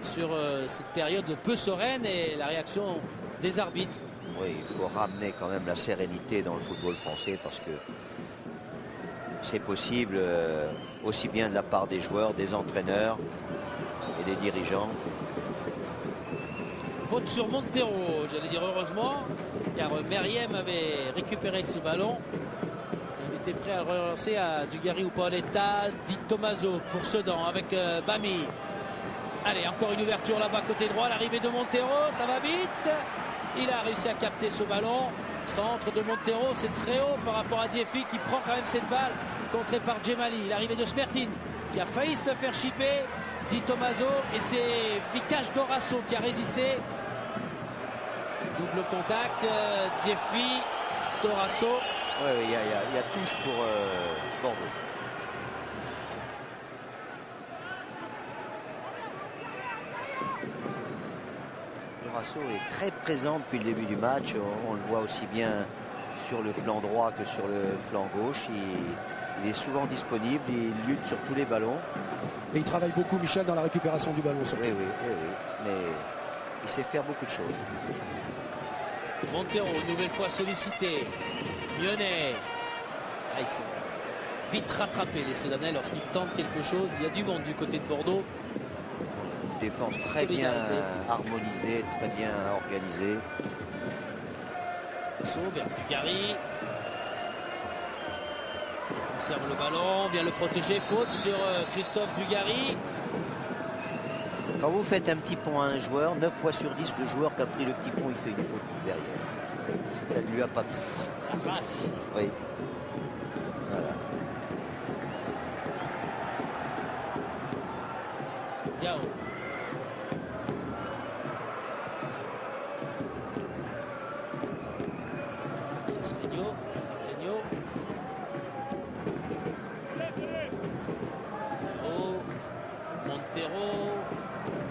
sur cette période peu sereine et la réaction des arbitres. Oui, il faut ramener quand même la sérénité dans le football français parce que c'est possible aussi bien de la part des joueurs, des entraîneurs et des dirigeants. Faute sur Montero, j'allais dire heureusement, car Meriem avait récupéré ce ballon. Il était prêt à le relancer à Dugarry ou Paoletta. Di Tommaso pour Sedan avec Bami. Allez, encore une ouverture là-bas côté droit, l'arrivée de Montero, ça va vite. Il a réussi à capter ce ballon. Centre de Montero, c'est très haut par rapport à Diefi qui prend quand même cette balle, contrée par Djemali. L'arrivée de Smertin qui a failli se faire chipper, dit Tommaso, et c'est Vikash Dorasso qui a résisté. Double contact, Diefi, Dorasso. Oui, il y a touche pour Bordeaux. Dorasso est très présent depuis le début du match. On le voit aussi bien sur le flanc droit que sur le flanc gauche. Il est souvent disponible, il lutte sur tous les ballons. Et il travaille beaucoup, Michel, dans la récupération du ballon. Oui, mais il sait faire beaucoup de choses. Montero, nouvelle fois sollicité. Lyonnais. Ils sont vite rattrapés, les Soudanais, lorsqu'ils tentent quelque chose. Il y a du monde du côté de Bordeaux. Une défense très bien harmonisée, très bien organisée. Vers Dugarry. Conserve le ballon, vient le protéger. Faute sur Christophe Dugarry. Quand vous faites un petit pont à un joueur, 9 fois sur 10, le joueur qui a pris le petit pont, il fait une faute derrière. Ça ne lui a pas plu. La vache. Oui. Voilà. Diao. Regno. Montero.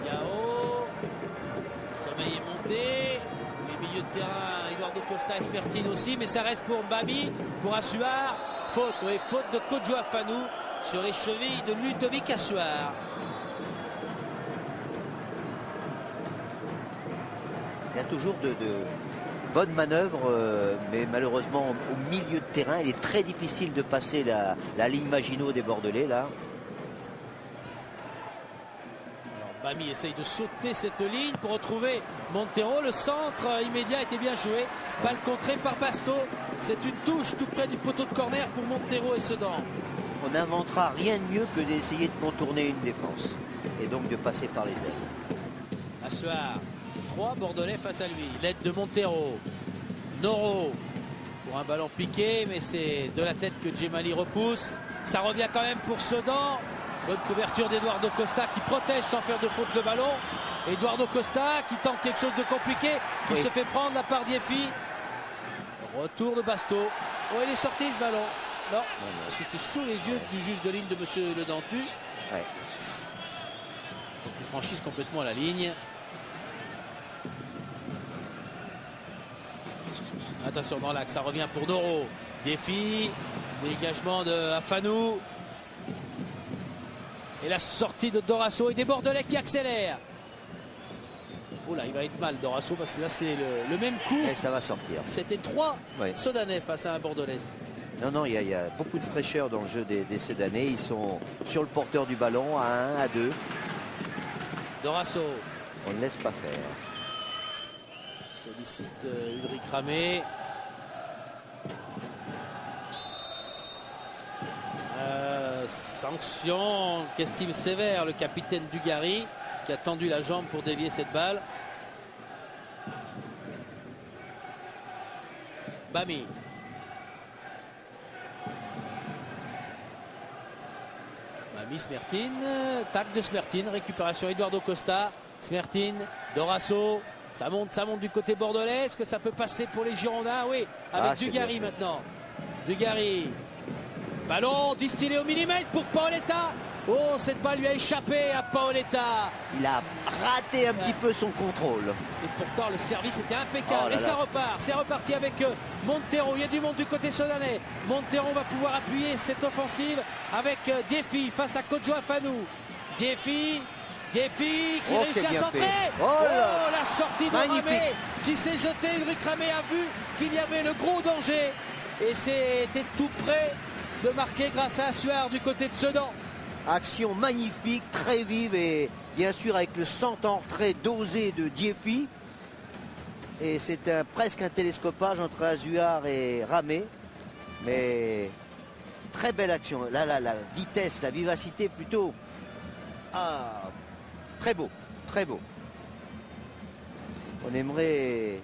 Diao. Sommeil est monté. Les milieux de terrain, Eduardo Costa et Smertin aussi, mais ça reste pour Mbami, pour Assuar. Faute, oui, faute de Kodjo Afanou sur les chevilles de Ludovic Assuar. Il y a toujours de bonnes manœuvres, mais malheureusement au milieu de terrain, il est très difficile de passer la ligne Maginot des Bordelais là. Bami essaye de sauter cette ligne pour retrouver Montero. Le centre immédiat était bien joué. Balle contrée par Basto. C'est une touche tout près du poteau de corner pour Montero et Sedan. On n'inventera rien de mieux que d'essayer de contourner une défense et donc de passer par les ailes. Assuar, 3 Bordelais face à lui. L'aide de Montero. Noro pour un ballon piqué, mais c'est de la tête que Djemali repousse. Ça revient quand même pour Sedan. Bonne couverture d'Eduardo Costa qui protège sans faire de faute le ballon. Eduardo Costa qui tente quelque chose de compliqué, qui se fait prendre la part Diefi. Retour de Basto. Oh, il est sorti ce ballon. Non, c'était sous les yeux du juge de ligne de Monsieur Le Dantu. Ouais. Faut qu'il franchisse complètement la ligne. Attention dans l'axe, ça revient pour Noro. Diefi, dégagement de Afanou. Et la sortie de Dorasso et des Bordelais qui accélèrent. Oh là, il va être mal Dorasso parce que là c'est le même coup. Et ça va sortir. C'était 3 Soudanais face à un Bordelais. Non, il y a beaucoup de fraîcheur dans le jeu des Soudanais. Ils sont sur le porteur du ballon à 1, à 2. Dorasso. On ne laisse pas faire. Sollicite Ulrich Ramé. Sanction qu'estime sévère le capitaine Dugarry qui a tendu la jambe pour dévier cette balle. Bami. Bami, Smertin. Tac de Smertin. Récupération Eduardo Costa. Smertin. Dorasso. Ça monte du côté bordelais. Est-ce que ça peut passer pour les Girondins? Oui, avec Dugarry maintenant. Dugarry. Ballon distillé au millimètre pour Paoletta. Oh, cette balle lui a échappé à Paoletta. Il a raté un petit peu son contrôle. Et pourtant, le service était impeccable. Et ça repart. C'est reparti avec Montero. Il y a du monde du côté soudanais. Montero va pouvoir appuyer cette offensive avec Diefi face à Kodjo Afanou. Diefi qui réussit à centrer. La sortie de Ramé qui s'est jeté. Ulrich Ramé a vu qu'il y avait le gros danger. Et c'était tout près de marquer grâce à Assuar du côté de Sedan. Action magnifique, très vive et bien sûr avec le centre très dosé de Diefi. Et c'est presque un télescopage entre Assuar et Ramé. Mais très belle action. Là, la vitesse, la vivacité plutôt. Très beau, très beau. On aimerait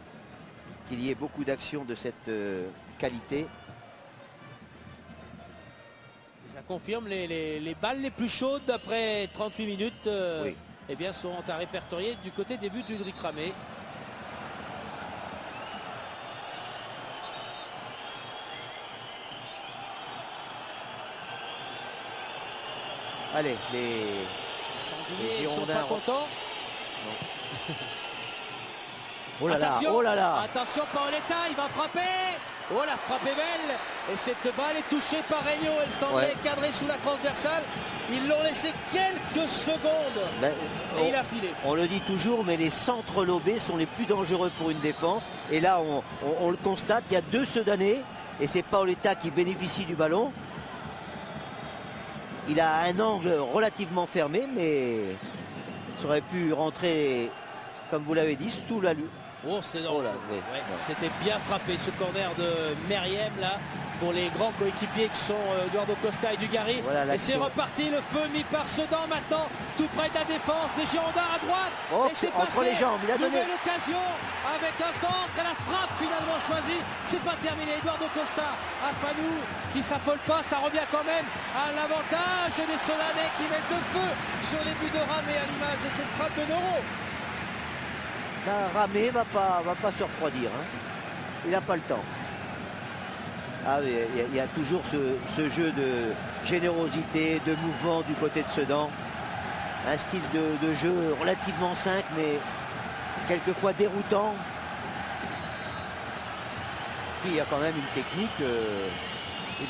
qu'il y ait beaucoup d'actions de cette qualité. Ça confirme les balles les plus chaudes après 38 minutes Oui. eh bien, seront à répertorier du côté des buts d'Ulrich Ramé. Allez, les Sangliers ne sont Girondins pas contents. Oh là là, Attention, oh là là. attention Paoletta, il va frapper. Oh, la frappe est belle. Et cette balle est touchée par Regnault. Elle semblait cadrée sous la transversale. Ils l'ont laissé quelques secondes. Et il a filé. On le dit toujours, mais les centres lobés sont les plus dangereux pour une défense. Et là, on le constate, il y a 2 Sedanais. Et c'est Paoletta qui bénéficie du ballon. Il a un angle relativement fermé, mais ça aurait pu rentrer, comme vous l'avez dit, sous la lutte. Oh, c'est dangereux. C'était bien frappé ce corner de Meriem là pour les grands coéquipiers qui sont Eduardo Costa et Dugarry. Voilà, et c'est reparti, le feu mis par Sedan maintenant, tout près de la défense des Girondins à droite. Oh, et c'est entre passé. les jambes, il a donné. Nouvelle occasion avec un centre et la frappe finalement choisie. C'est pas terminé. Eduardo Costa à Fanou qui s'affole pas, ça revient quand même à l'avantage des Sedanais qui mettent le feu sur les buts de Ramé à l'image de cette frappe de Noro. Ramé va pas se refroidir. Hein. Il n'a pas le temps. Ah oui, il y a toujours ce jeu de générosité, de mouvement du côté de Sedan. Un style de jeu relativement simple, mais quelquefois déroutant. Puis il y a quand même une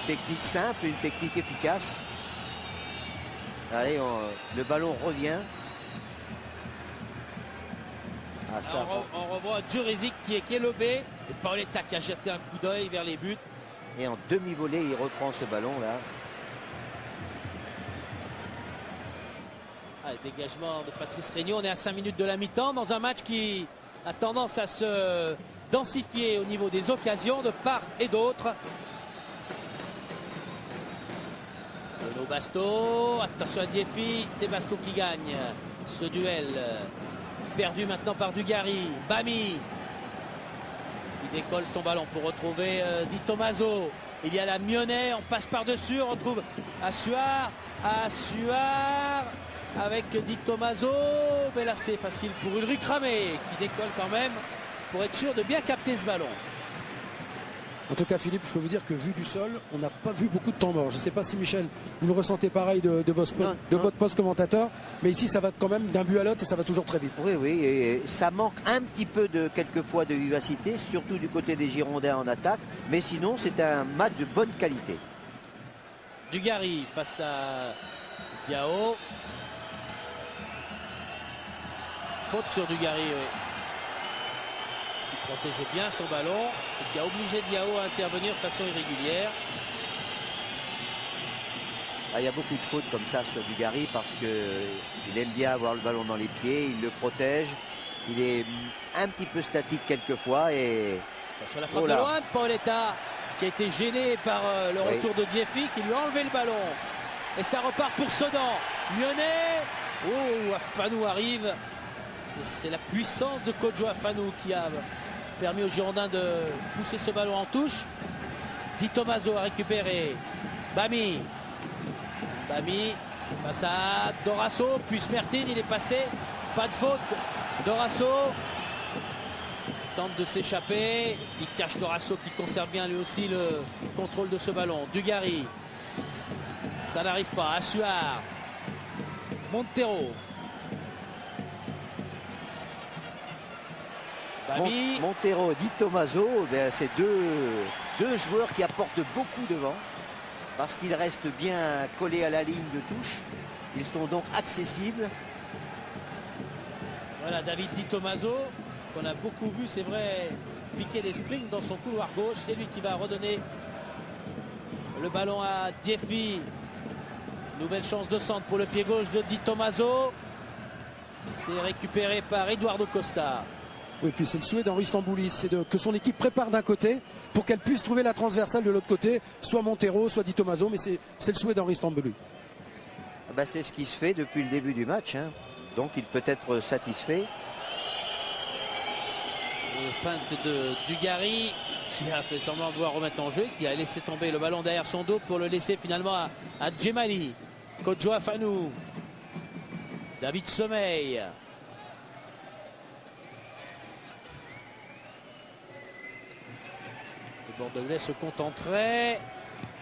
technique simple, une technique efficace. Allez, le ballon revient. Ah, ça, on revoit Djurizic qui est lobé et Paoletta qui a jeté un coup d'œil vers les buts. Et en demi-volée, il reprend ce ballon là. Ah, dégagement de Patrice Regnault. On est à 5 minutes de la mi-temps dans un match qui a tendance à se densifier au niveau des occasions de part et d'autre. Bruno Basto, attention à Diefi, c'est Basto qui gagne ce duel. Perdu maintenant par Dugarry. Bami qui décolle son ballon pour retrouver Di Tommaso. Il y a la Mionnet, on passe par-dessus, on retrouve Assuar avec Di Tommaso. Mais là c'est facile pour Ulrich Ramé qui décolle quand même pour être sûr de bien capter ce ballon. En tout cas, Philippe, je peux vous dire que vu du sol, on n'a pas vu beaucoup de temps mort. Je ne sais pas si Michel, vous le ressentez pareil de votre poste commentateur, mais ici, ça va quand même d'un but à l'autre et ça va toujours très vite. Oui, et ça manque un petit peu quelquefois de vivacité, surtout du côté des Girondins en attaque, mais sinon, c'est un match de bonne qualité. Dugarry face à Diao. Faute sur Dugarry, oui. Protégeait bien son ballon et qui a obligé Diao à intervenir de façon irrégulière. Il y a beaucoup de fautes comme ça sur Dugarry parce qu'il aime bien avoir le ballon dans les pieds, il le protège, il est un petit peu statique quelquefois. Et sur la frappe de loin de Paoletta qui a été gêné par le retour de Diefi qui lui a enlevé le ballon. Et ça repart pour Sedan. Mionnet, Afanou arrive. Et c'est la puissance de Kodjo Afanou qui a permis aux Girondins de pousser ce ballon en touche. Di Tommaso a récupéré. Bami face à Dorasso, puis Smertin, il est passé. Pas de faute. Dorasso tente de s'échapper. Il cache Dorasso qui conserve bien lui aussi le contrôle de ce ballon. Dugarry. Ça n'arrive pas. Assuar. Montero. Montero, Di Tommaso, c'est deux joueurs qui apportent beaucoup devant parce qu'ils restent bien collés à la ligne de touche. Ils sont donc accessibles. Voilà David Di Tommaso qu'on a beaucoup vu, c'est vrai, piquer des sprints dans son couloir gauche. C'est lui qui va redonner le ballon à Diefi. Nouvelle chance de centre pour le pied gauche de Di Tommaso. C'est récupéré par Eduardo Costa. Oui, puis c'est le souhait d'Henri Stambouli, c'est que son équipe prépare d'un côté pour qu'elle puisse trouver la transversale de l'autre côté, soit Montero, soit Di Tommaso, mais c'est le souhait d'Henri Stambouli. C'est ce qui se fait depuis le début du match, hein. Donc il peut être satisfait. Feinte de Dugarry qui a fait semblant de vouloir remettre en jeu, qui a laissé tomber le ballon derrière son dos pour le laisser finalement à Djemali. Kodjo Afanou. David Sommeil. Les Bordelais se contenteraient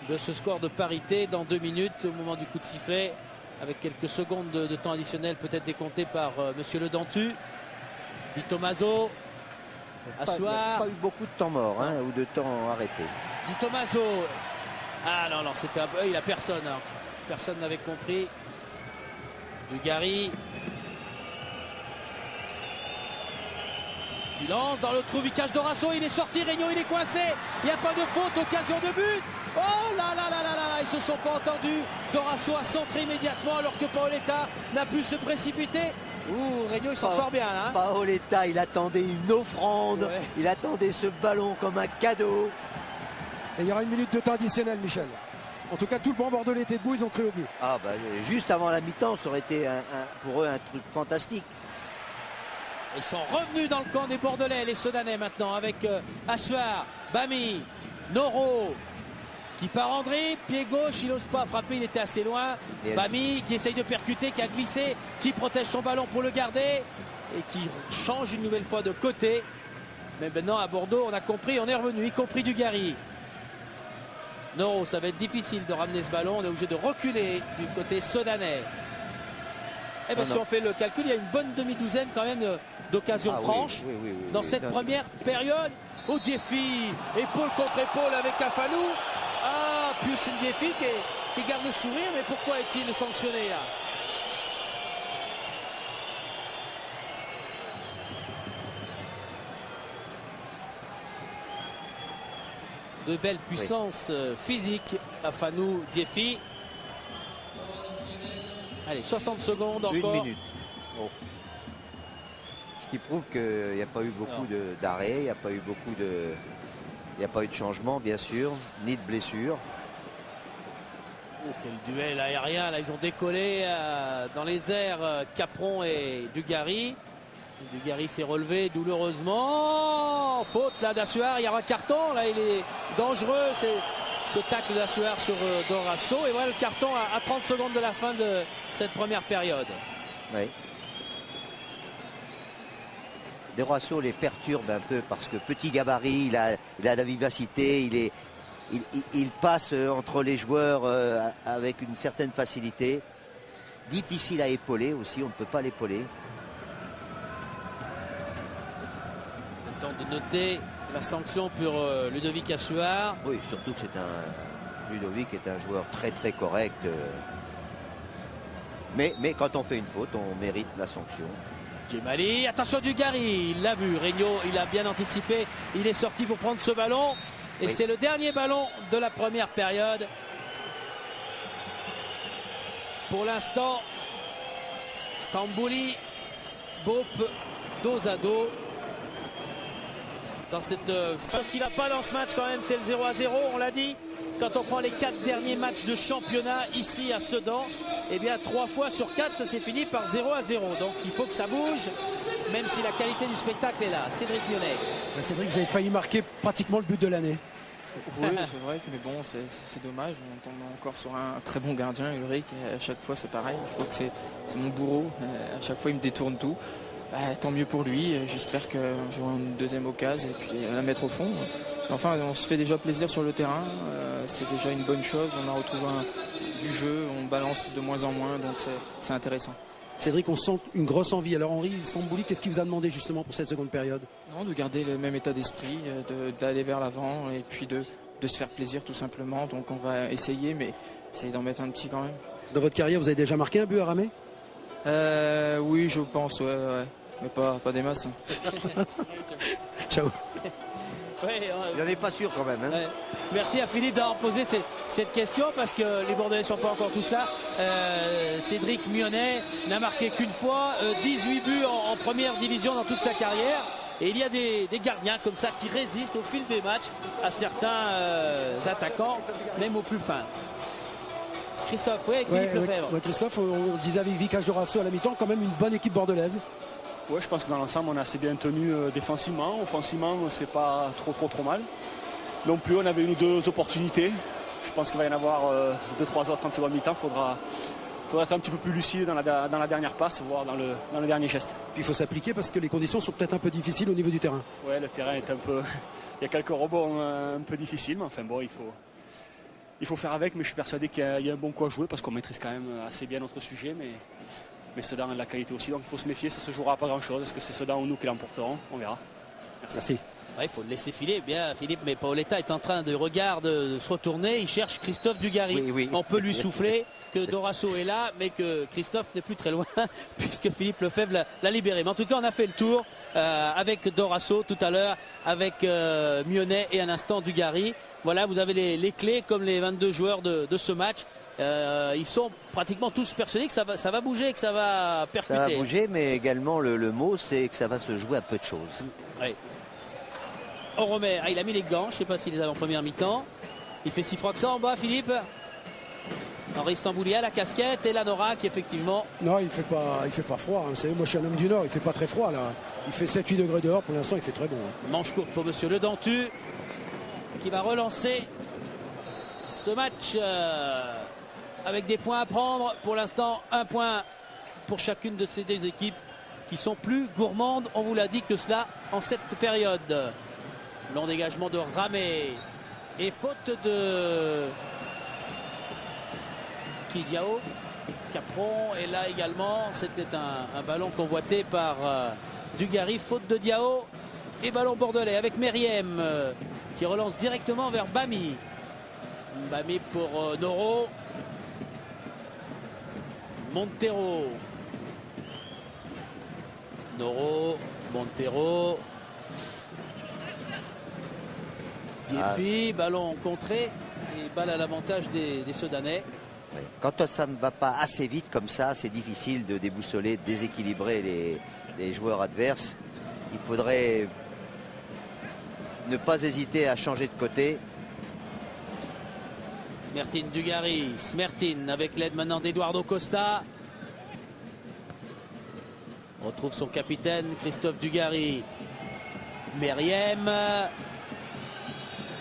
de ce score de parité dans 2 minutes au moment du coup de sifflet, avec quelques secondes de temps additionnel peut-être décompté par Monsieur Le Dentu. Di Tommaso. Il n'y a pas eu beaucoup de temps mort ou de temps arrêté. Di Tommaso. Ah non, c'était un peu. Il a personne. Hein. Personne n'avait compris. Dugarry. Qui lance dans le trou, Vicage Dorasso. Il est sorti. Regnault, il est coincé. Il n'y a pas de faute. Occasion de but. Oh là là là là là. Ils se sont pas entendus. Dorasso a centré immédiatement alors que Paoletta n'a pu se précipiter. Regnault il s'en sort bien là. Paoletta, il attendait une offrande, il attendait ce ballon comme un cadeau. Et il y aura 1 minute de temps additionnel, Michel. En tout cas, tout le banc bordelais était debout, ils ont cru au but. Ah bah, juste avant la mi-temps, ça aurait été pour eux un truc fantastique. Ils sont revenus dans le camp des Bordelais, les Sedanais maintenant, avec Assuar, Bami, Noro, qui part en dribble, pied gauche, il n'ose pas frapper, il était assez loin. Bami qui essaye de percuter, qui a glissé, qui protège son ballon pour le garder et qui change une nouvelle fois de côté. Mais maintenant à Bordeaux, on a compris, on est revenu, y compris Dugarry. Non, ça va être difficile de ramener ce ballon, on est obligé de reculer du côté Sedanais. Eh bien, si on fait le calcul, il y a une bonne demi-douzaine quand même d'occasions franches dans cette première période. Odiefi, épaule contre épaule avec Afanou. Ah, Pius Ndiefi qui garde le sourire, mais pourquoi est-il sanctionné là? De belles puissances physiques, Afanou, Ndiefi. Allez, 60 secondes encore. 1 minute. Bon. Ce qui prouve qu'il n'y a pas eu beaucoup d'arrêts, il n'y a pas eu beaucoup de... Il n'y a pas eu de changement, bien sûr, ni de blessure. Oh, quel duel aérien. Là, ils ont décollé dans les airs, Capron et Dugarry. Dugarry s'est relevé douloureusement. Faute là d'Assuar. Il y aura carton. Là, il est dangereux. C'est ce tacle d'Assuar sur Dorasso. Et voilà le carton à 30 secondes de la fin de cette première période. Oui. Dorasso les perturbe un peu parce que petit gabarit, il a de la vivacité, il passe entre les joueurs avec une certaine facilité. Difficile à épauler aussi, on ne peut pas l'épauler. Le temps de noter la sanction pour Ludovic Assuar. Oui, surtout que Ludovic est un joueur très très correct. Mais quand on fait une faute, on mérite la sanction. Djemali, attention Dugarry, il l'a vu, Regnault, il a bien anticipé, il est sorti pour prendre ce ballon et c'est le dernier ballon de la première période. Pour l'instant, Stambouli, Bope, dos à dos. Dans cette ce qu'il n'a pas dans ce match quand même, c'est le 0-0, on l'a dit. Quand on prend les 4 derniers matchs de championnat ici à Sedan, eh bien 3 fois sur 4, ça s'est fini par 0-0. Donc il faut que ça bouge, même si la qualité du spectacle est là. Cédric Mionnet. Cédric, vous avez failli marquer pratiquement le but de l'année. Oui, c'est vrai, mais bon, c'est dommage. On tombe encore sur un très bon gardien, Ulrich. À chaque fois, c'est pareil. Je crois que c'est mon bourreau. À chaque fois, il me détourne tout. Tant mieux pour lui. J'espère que j'aurai une deuxième occasion et puis la mettre au fond. Enfin, on se fait déjà plaisir sur le terrain. C'est déjà une bonne chose. On a retrouvé du jeu. On balance de moins en moins, donc c'est intéressant. Cédric, on sent une grosse envie. Alors Henri Stambouli, qu'est-ce qu'il vous a demandé justement pour cette seconde période? Non, de garder le même état d'esprit, d'aller vers l'avant et puis de se faire plaisir tout simplement. Donc on va essayer, mais essayer d'en mettre un petit quand même. Dans votre carrière, vous avez déjà marqué un but à Ramé? Oui, je pense, ouais. Mais pas des masses. Ciao. Il n'en est pas sûr quand même. Hein. Ouais. Merci à Philippe d'avoir posé cette question parce que les Bordelais ne sont pas encore tous là. Cédric Mionnet n'a marqué qu'une fois, 18 buts en première division dans toute sa carrière. Et il y a des gardiens comme ça qui résistent au fil des matchs à certains attaquants, même aux plus fins. Christophe, oui, avec Philippe Lefebvre. Christophe, on le disait avec Vicage Dorasso à la mi-temps, quand même une bonne équipe bordelaise. Ouais, je pense que dans l'ensemble, on a assez bien tenu défensivement. Offensivement, c'est pas trop mal. Non plus, on avait une ou deux opportunités. Je pense qu'il va y en avoir 2-3 autres en seconde mi-temps. Faudra être un petit peu plus lucide dans la dernière passe, voire dans le dernier geste. Puis il faut s'appliquer parce que les conditions sont peut-être un peu difficiles au niveau du terrain. Ouais, le terrain est un peu... Il y a quelques rebonds un peu difficiles, mais enfin bon, il faut faire avec. Mais je suis persuadé qu'il y a un bon coup à jouer parce qu'on maîtrise quand même assez bien notre sujet. Mais Sedan a de la qualité aussi, donc il faut se méfier, ça se jouera à pas grand-chose. Est-ce que c'est Sedan ou nous qui l'emporterons? On verra. Merci. Ouais, il faut le laisser filer bien, Philippe, mais Paoletta est en train de se retourner. Il cherche Christophe Dugarry. Oui. On peut lui souffler que Dorasso est là, mais que Christophe n'est plus très loin, puisque Philippe Lefebvre l'a libéré. Mais en tout cas, on a fait le tour avec Dorasso tout à l'heure, avec Mionnet et un instant Dugarry. Voilà, vous avez les clés, comme les 22 joueurs de ce match. Ils sont pratiquement tous persuadés que ça va bouger, que ça va percuter. Ça va bouger, mais également le mot, c'est que ça va se jouer à peu de choses. Oui. Oromer, il a mis les gants, je ne sais pas s'il les avait en première mi-temps. Il fait si froid que ça en bas, Philippe. Henri Stamboulia, la casquette et la Norak, effectivement. Non, il fait pas froid. Vous savez, moi je suis un homme du Nord, il fait pas très froid là. Il fait 7-8 degrés dehors, pour l'instant il fait très bon. Manche courte pour monsieur Le Dentu, qui va relancer ce match avec des points à prendre. Pour l'instant, un point pour chacune de ces deux équipes qui sont plus gourmandes, on vous l'a dit, que cela en cette période. Long dégagement de Ramé et faute de Kidiao. Capron est là également. C'était un ballon convoité par Dugarry. Faute de Diao et ballon bordelais avec Meriem qui relance directement vers Bami. Bami pour Noro. Montero. Noro, Montero. Diefi, ballon contré et balle à l'avantage des Sedanais. Quand ça ne va pas assez vite comme ça, c'est difficile de déboussoler, de déséquilibrer les joueurs adverses. Il faudrait ne pas hésiter à changer de côté. Smertin Dugarry, Smertin avec l'aide maintenant d'Eduardo Costa. On retrouve son capitaine Christophe Dugarry. Meriem.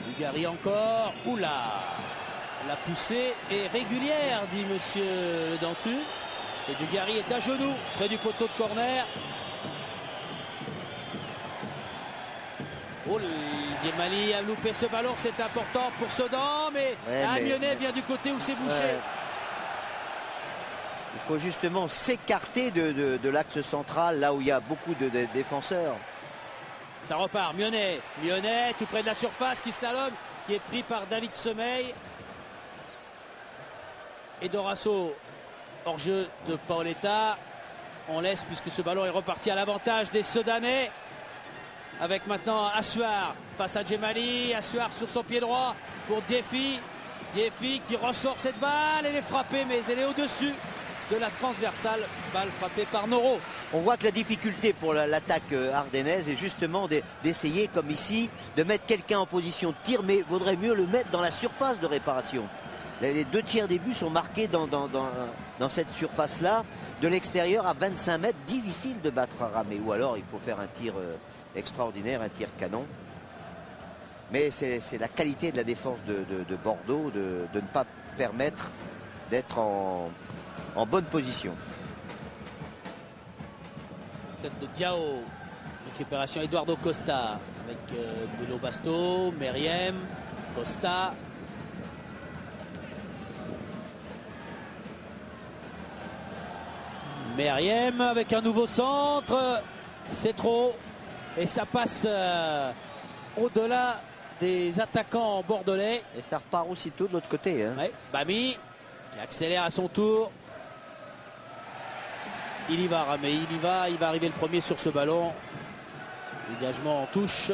Dugarry encore. Oula! La poussée est régulière, dit monsieur Le Dentu. Et Dugarry est à genoux, près du poteau de corner. Oh, Djemali a loupé ce ballon, c'est important pour Sedan, mais Mionnet vient du côté où c'est bouché. Ouais. Il faut justement s'écarter de l'axe central, là où il y a beaucoup de défenseurs. Ça repart, Mionnet tout près de la surface, qui slalom, qui est pris par David Semeil. Et Dorasso, hors jeu de Paoletta. On laisse puisque ce ballon est reparti à l'avantage des Sedanais. Avec maintenant Assuar face à Djemali. Assuar sur son pied droit pour Diefi. Diefi qui ressort cette balle. Elle est frappée, mais elle est au-dessus de la transversale. Balle frappée par Noro. On voit que la difficulté pour l'attaque ardennaise est justement d'essayer, comme ici, de mettre quelqu'un en position de tir, mais il vaudrait mieux le mettre dans la surface de réparation. Les 2 tiers des buts sont marqués dans cette surface-là. De l'extérieur à 25 mètres, difficile de battre Ramé. Ou alors il faut faire un tir extraordinaire, un tir canon. Mais c'est la qualité de la défense de Bordeaux de ne pas permettre d'être en bonne position. Tête de Diao. Récupération Eduardo Costa avec Bruno Basto, Meriem, Costa. Meriem avec un nouveau centre. C'est trop. Et ça passe au-delà des attaquants bordelais. Et ça repart aussitôt de l'autre côté. Hein. Ouais, Bami qui accélère à son tour. Il y va, Ramé, il va arriver le premier sur ce ballon. Dégagement en touche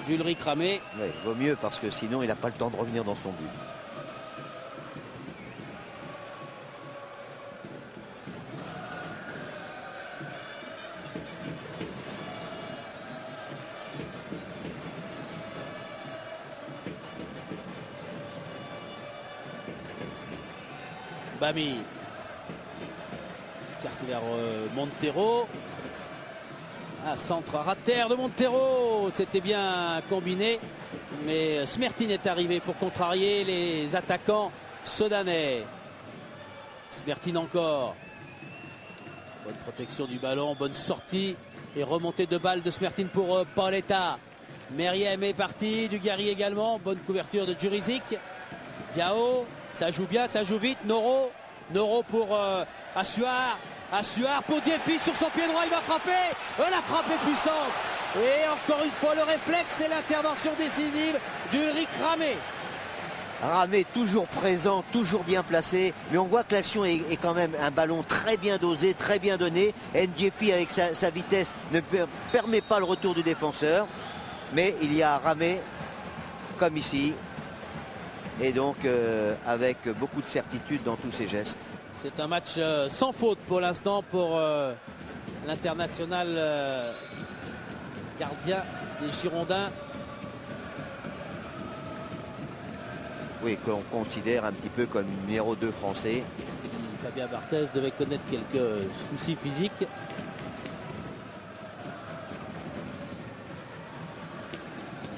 d'Ulrich Ramé. Ouais, vaut mieux parce que sinon il n'a pas le temps de revenir dans son but. Bami. Carte vers Montero. Un centre à ras de terre de Montero. C'était bien combiné. Mais Smertin est arrivé pour contrarier les attaquants soudanais. Smertin encore. Bonne protection du ballon, bonne sortie et remontée de balle de Smertin pour Paoletta. Meriem est parti, Dugarry également. Bonne couverture de Djurizic. Diao, ça joue bien, ça joue vite. Noro pour Assuar. Assuar pour Diefi sur son pied droit, il va frapper. La frappe est puissante. Et encore une fois le réflexe et l'intervention décisive d'Ulrich Ramé. Ramé toujours présent, toujours bien placé, mais on voit que l'action est quand même un ballon très bien dosé, très bien donné. Ndiefi avec sa vitesse ne permet pas le retour du défenseur, mais il y a Ramé comme ici, et donc avec beaucoup de certitude dans tous ses gestes. C'est un match sans faute pour l'instant pour l'international gardien des Girondins. Oui, qu'on considère un petit peu comme numéro 2 français. Si Fabien Barthez devait connaître quelques soucis physiques.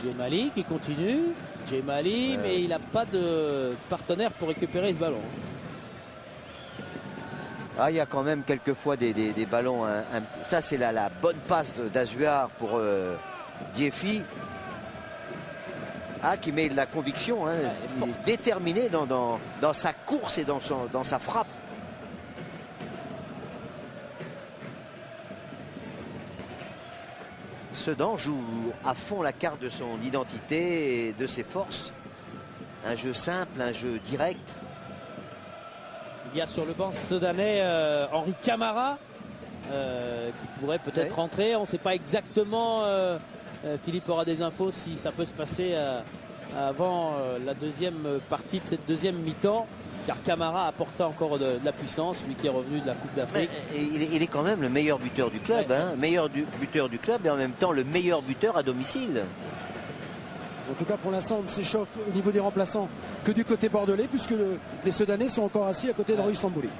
Djemali qui continue. Djemali, mais il n'a pas de partenaire pour récupérer ce ballon. Ah, il y a quand même quelquefois des ballons. Ça, c'est la bonne passe d'Azuar pour Diefi. Ah, qui met de la conviction, hein. Il est déterminé dans sa course et dans sa frappe. Sedan joue à fond la carte de son identité et de ses forces. Un jeu simple, un jeu direct. Il y a sur le banc soudanais Henri Camara qui pourrait peut-être rentrer. On ne sait pas exactement... Philippe aura des infos si ça peut se passer avant la deuxième partie de cette deuxième mi-temps, car Camara apporta encore de la puissance, lui qui est revenu de la Coupe d'Afrique. Il est quand même le meilleur buteur du club, hein, buteur du club et en même temps le meilleur buteur à domicile. En tout cas, pour l'instant, on ne s'échauffe au niveau des remplaçants que du côté bordelais, puisque les Soudanais sont encore assis à côté d'Henri Stambouli.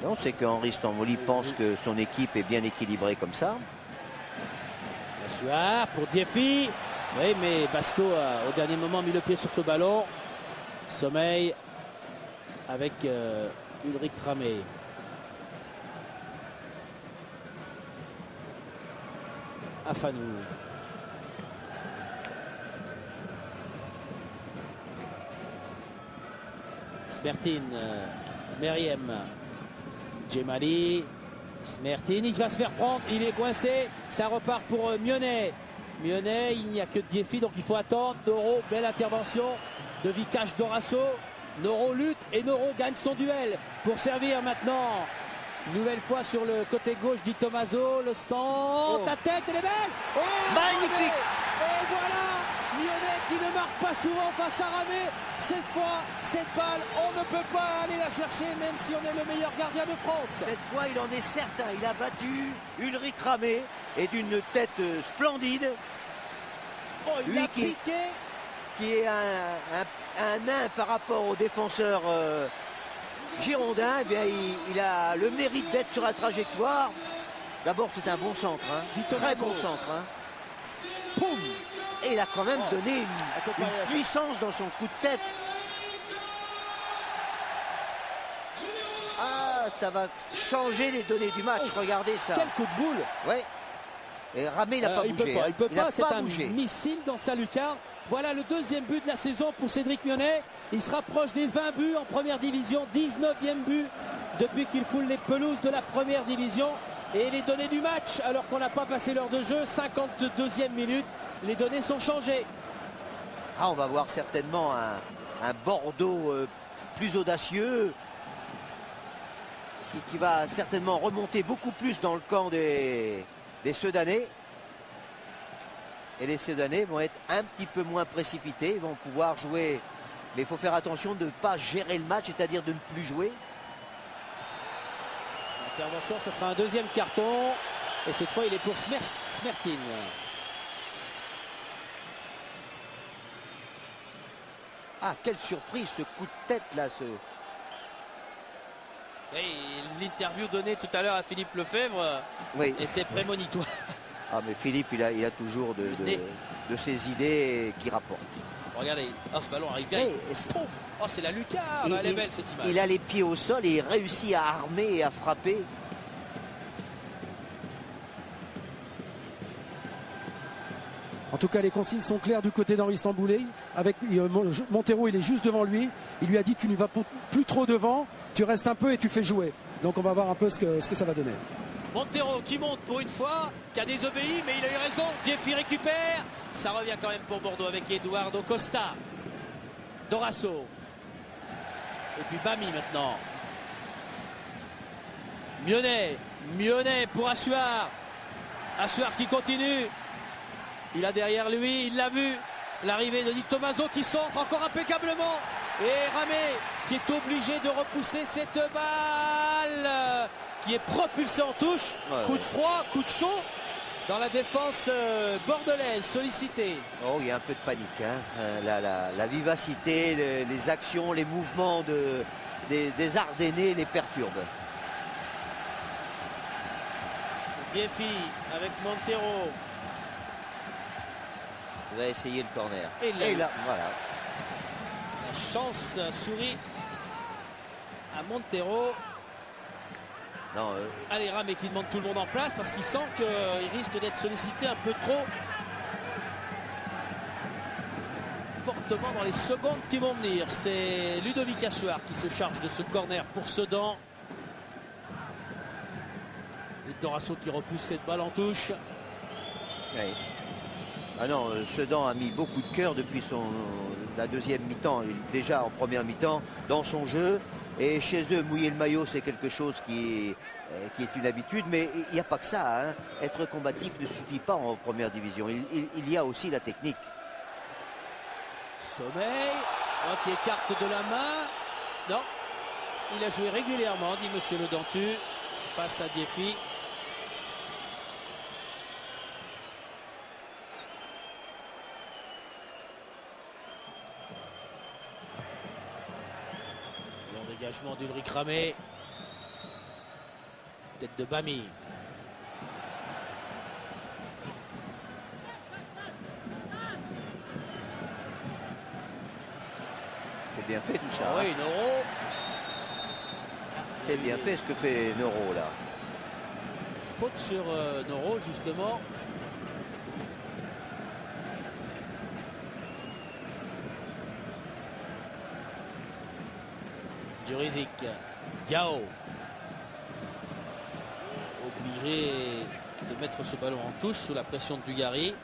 Non, c'est qu'Henri Stambouli pense que son équipe est bien équilibrée comme ça. Suard pour Diefi. Oui, mais Basto a au dernier moment mis le pied sur ce ballon. Sommeil avec Ulrich Ramé. Afanou. Smertin. Meriem. Djemali. Smertin, il va se faire prendre, il est coincé, ça repart pour Mionnet. Mionnet, il n'y a que Diefi, donc il faut attendre. Noro, belle intervention de Vikash Dorasso. Noro lutte et Noro gagne son duel pour servir maintenant. Nouvelle fois sur le côté gauche dit Tommaso, le centre, la tête, elle est belle. Magnifique. Et voilà, Mionnet qui ne marque pas souvent face à Ramé. Cette fois, cette balle, on ne peut pas aller la chercher, même si on est le meilleur gardien de France. Cette fois, il en est certain. Il a battu Ulrich Ramé et d'une tête splendide. Lui qui est un nain par rapport aux défenseurs girondins. Eh bien, il a le mérite d'être sur la trajectoire. D'abord, c'est un bon centre. Hein. Très bon centre. Hein. Poum. Et il a quand même donné une puissance dans son coup de tête. Ah, ça va changer les données du match. Regardez ça. Quel coup de boule. Ouais. Et Ramé, il n'a pas bougé. Il peut pas. C'est un missile dans sa lucarne. Voilà le deuxième but de la saison pour Cédric Mionnet. Il se rapproche des 20 buts en première division. 19e but depuis qu'il foule les pelouses de la première division. Et les données du match, alors qu'on n'a pas passé l'heure de jeu, 52e minute, les données sont changées. Ah, on va voir certainement un Bordeaux plus audacieux qui va certainement remonter beaucoup plus dans le camp des Soudanais. Et les Soudanais vont être un petit peu moins précipités, ils vont pouvoir jouer. Mais il faut faire attention de ne pas gérer le match, c'est-à-dire de ne plus jouer. Intervention, ce sera un deuxième carton. Et cette fois, il est pour Smertin. Ah, quelle surprise, ce coup de tête là. L'interview donnée tout à l'heure à Philippe Lefebvre était prémonitoire. Ah, mais Philippe, il a toujours de ses idées qui rapportent. Regardez, ce ballon arrive bien. Oh, c'est la lucarne. Elle est belle cette image. Il a les pieds au sol et il réussit à armer et à frapper. En tout cas, les consignes sont claires du côté d'Henri Stambouli. Avec Montero, il est juste devant lui. Il lui a dit tu ne vas plus trop devant, tu restes un peu et tu fais jouer. Donc on va voir un peu ce que ça va donner. Montero qui monte pour une fois, qui a désobéi, mais il a eu raison. Diefi récupère. Ça revient quand même pour Bordeaux avec Eduardo Costa. Dorasso. Et puis Bami maintenant. Mionnet pour Assuar. Assuar qui continue. Il a derrière lui, il l'a vu. L'arrivée de Di Tommaso qui centre encore impeccablement. Et Ramé qui est obligé de repousser cette balle qui est propulsée en touche. Coup de froid, coup de chaud dans la défense bordelaise sollicitée. Oh, il y a un peu de panique. Hein. La vivacité, les actions, les mouvements des Ardennais les perturbent. Diefi avec Montero. Il va essayer le corner. Et là, voilà. La chance sourit à Montero. Non, allez, Ramé qui demande tout le monde en place parce qu'il sent qu'il risque d'être sollicité un peu trop fortement dans les secondes qui vont venir. C'est Ludovic Assuar qui se charge de ce corner pour Sedan. Et Dorasso qui repousse cette balle en touche. Oui. Ah non, Sedan a mis beaucoup de cœur depuis la deuxième mi-temps. Déjà en première mi-temps dans son jeu. Et chez eux, mouiller le maillot, c'est quelque chose qui est une habitude. Mais il n'y a pas que ça. Hein. Être combatif ne suffit pas en première division. Il y a aussi la technique. Sommeil, qui écarte de la main. Non, il a joué régulièrement, dit monsieur Le Dentu, face à Diefi. Dégagement d'Ulrich Ramé. Tête de Bami. C'est bien fait tout ça. Oui, Noro. C'est bien fait ce que fait Noro là. Faute sur Noro justement. Jurizic, Diao, obligé de mettre ce ballon en touche sous la pression de Dugarry.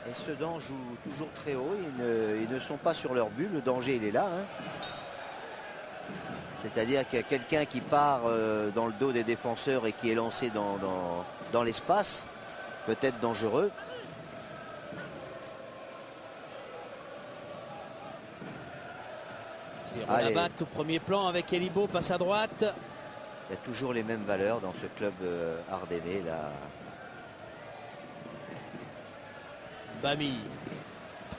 Et Sedan joue toujours très haut, ils ne sont pas sur leur bulle, le danger il est là. Hein. C'est-à-dire qu'il y a quelqu'un qui part dans le dos des défenseurs et qui est lancé dans l'espace, peut-être dangereux. La batte au premier plan avec Elibo, passe à droite. Il y a toujours les mêmes valeurs dans ce club ardennais là. Bami.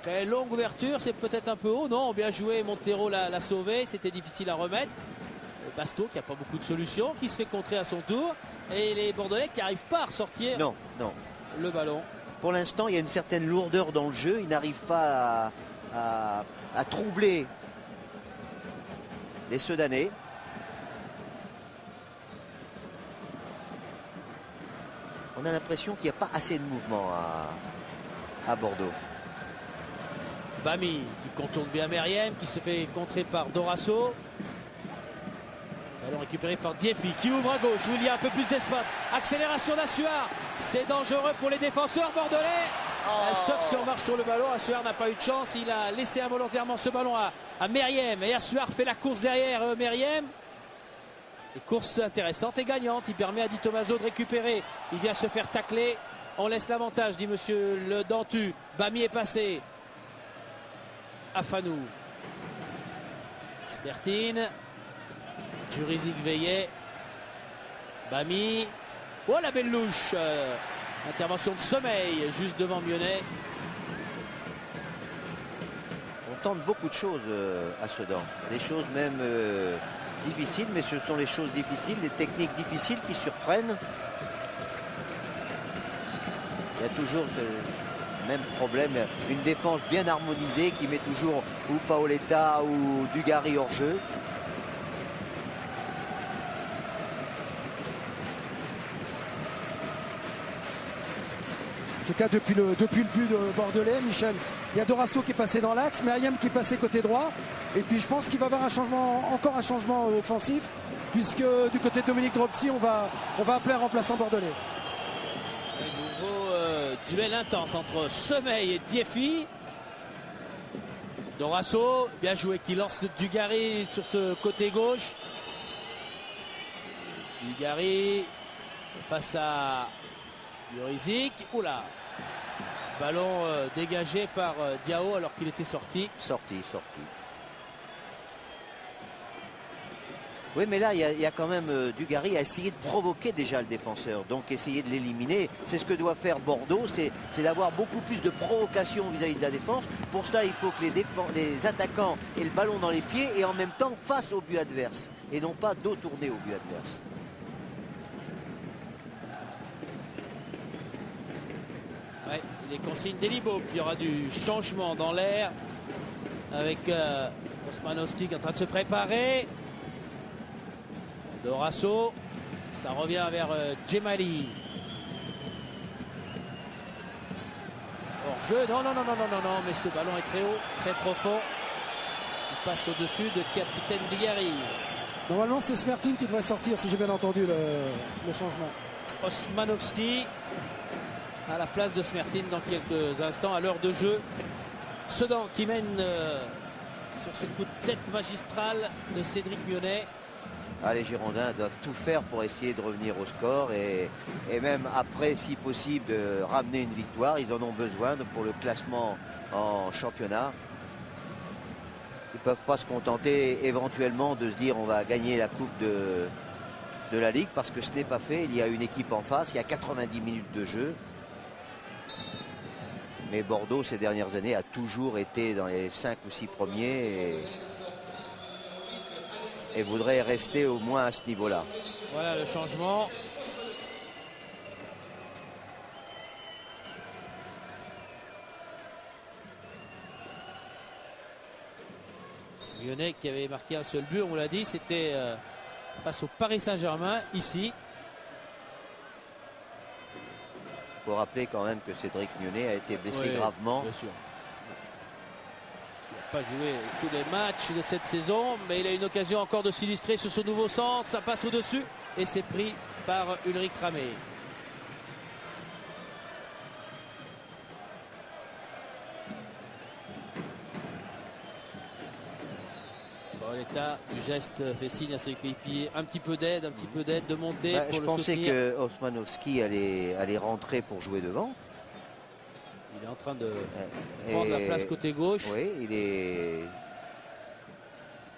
Très longue ouverture, c'est peut-être un peu haut. Non, bien joué, Montero l'a sauvé. C'était difficile à remettre. Basto qui n'a pas beaucoup de solutions, qui se fait contrer à son tour. Et les Bordelais qui n'arrivent pas à ressortir le ballon. Pour l'instant, il y a une certaine lourdeur dans le jeu. Ils n'arrivent pas à troubler les Sedanais. On a l'impression qu'il n'y a pas assez de mouvement à Bordeaux. Bami qui contourne bien Meriem, qui se fait contrer par Dorasso. Ballon récupéré par Diefi qui ouvre à gauche où il y a un peu plus d'espace. Accélération d'Assuar. C'est dangereux pour les défenseurs bordelais. Sauf si on marche sur le ballon. Assuar n'a pas eu de chance. Il a laissé involontairement ce ballon à Meriem. Et Assuar fait la course derrière Meriem. Et course intéressante et gagnante. Il permet à Di Tommaso de récupérer. Il vient se faire tacler. On laisse l'avantage, dit monsieur Le Dentu. Bami est passé. Afanou. Sbertine. Jurizic veillait. Bami. Oh la belle louche. Intervention de Sommeil juste devant Mionnet. On tente beaucoup de choses à Sedan. Des choses même difficiles, mais ce sont les choses difficiles, les techniques difficiles qui surprennent. Il y a toujours ce même problème, une défense bien harmonisée qui met toujours ou Paoletta ou Dugarry hors jeu. En tout cas, depuis le but de bordelais, Michel, il y a Dorasso qui est passé dans l'axe, Meriem qui est passé côté droit. Et puis je pense qu'il va y avoir encore un changement offensif, puisque du côté de Dominique Dropsy, on va appeler un remplaçant bordelais. Un nouveau duel intense entre Semeil et Diefi. Dorasso, bien joué, qui lance Dugarry sur ce côté gauche. Dugarry face à Jurizic. Oula, ballon dégagé par Diao alors qu'il était sorti. Sorti. Oui, mais là, il y a quand même Dugarry a essayé de provoquer déjà le défenseur, donc essayer de l'éliminer. C'est ce que doit faire Bordeaux, c'est d'avoir beaucoup plus de provocation vis-à-vis de la défense. Pour cela, il faut que les attaquants aient le ballon dans les pieds et en même temps face au but adverse, et non pas dos tourné au but adverse. Ouais, les consignes d'Elibo, puis il y aura du changement dans l'air avec Osmanowski qui est en train de se préparer. Dorasso, ça revient vers Djemali. Hors jeu, non, mais ce ballon est très haut, très profond. Il passe au-dessus de capitaine Dugarry. Normalement, c'est Smertin qui devrait sortir, si j'ai bien entendu le changement. Osmanowski à la place de Smertin dans quelques instants à l'heure de jeu. Sedan qui mène sur ce coup de tête magistral de Cédric Mionnet. Les Girondins doivent tout faire pour essayer de revenir au score et même après, si possible, de ramener une victoire. Ils en ont besoin pour le classement en championnat. Ils ne peuvent pas se contenter éventuellement de se dire on va gagner la coupe de la Ligue, parce que ce n'est pas fait. Il y a une équipe en face, il y a 90 minutes de jeu. Mais Bordeaux, ces dernières années, a toujours été dans les 5 ou 6 premiers et voudrait rester au moins à ce niveau-là. Voilà le changement. Lyonnais qui avait marqué un seul but, on vous l'a dit, c'était face au Paris Saint-Germain, ici. Il faut rappeler quand même que Cédric Mionnet a été blessé gravement. Bien sûr. Il n'a pas joué tous les matchs de cette saison, mais il a une occasion encore de s'illustrer sur ce nouveau centre. Ça passe au-dessus et c'est pris par Ulrich Ramé. L'état du geste fait signe à ses coéquipiers. Un petit peu d'aide, de montée. Pour je pensais que Osmanowski allait rentrer pour jouer devant. Il est en train de prendre la place côté gauche. Oui,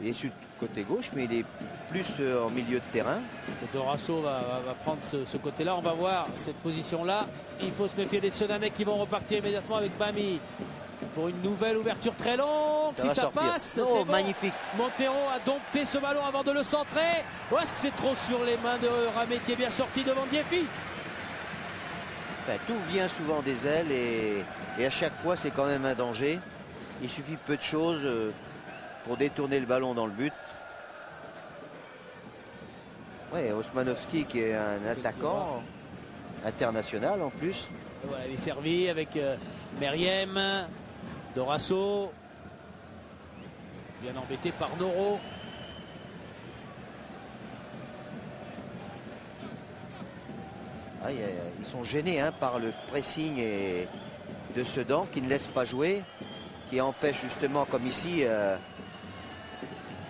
il est sur le côté gauche, mais il est plus en milieu de terrain. Parce que Dorasso va prendre ce côté-là. On va voir cette position-là. Il faut se méfier des Sedanais qui vont repartir immédiatement avec Bami. Pour une nouvelle ouverture très longue, si ça passe, c'est bon. Magnifique. Montero a dompté ce ballon avant de le centrer. Ouais, c'est trop sur les mains de Ramé qui est bien sorti devant Diefi. Tout vient souvent des ailes et à chaque fois c'est quand même un danger. Il suffit peu de choses pour détourner le ballon dans le but. Ouais, Osmanowski qui est un attaquant international en plus. Et voilà, il est servi avec Meriem. Dorasso, bien embêté par Noro. Ils sont gênés par le pressing de Sedan qui ne laisse pas jouer, qui empêche justement, comme ici,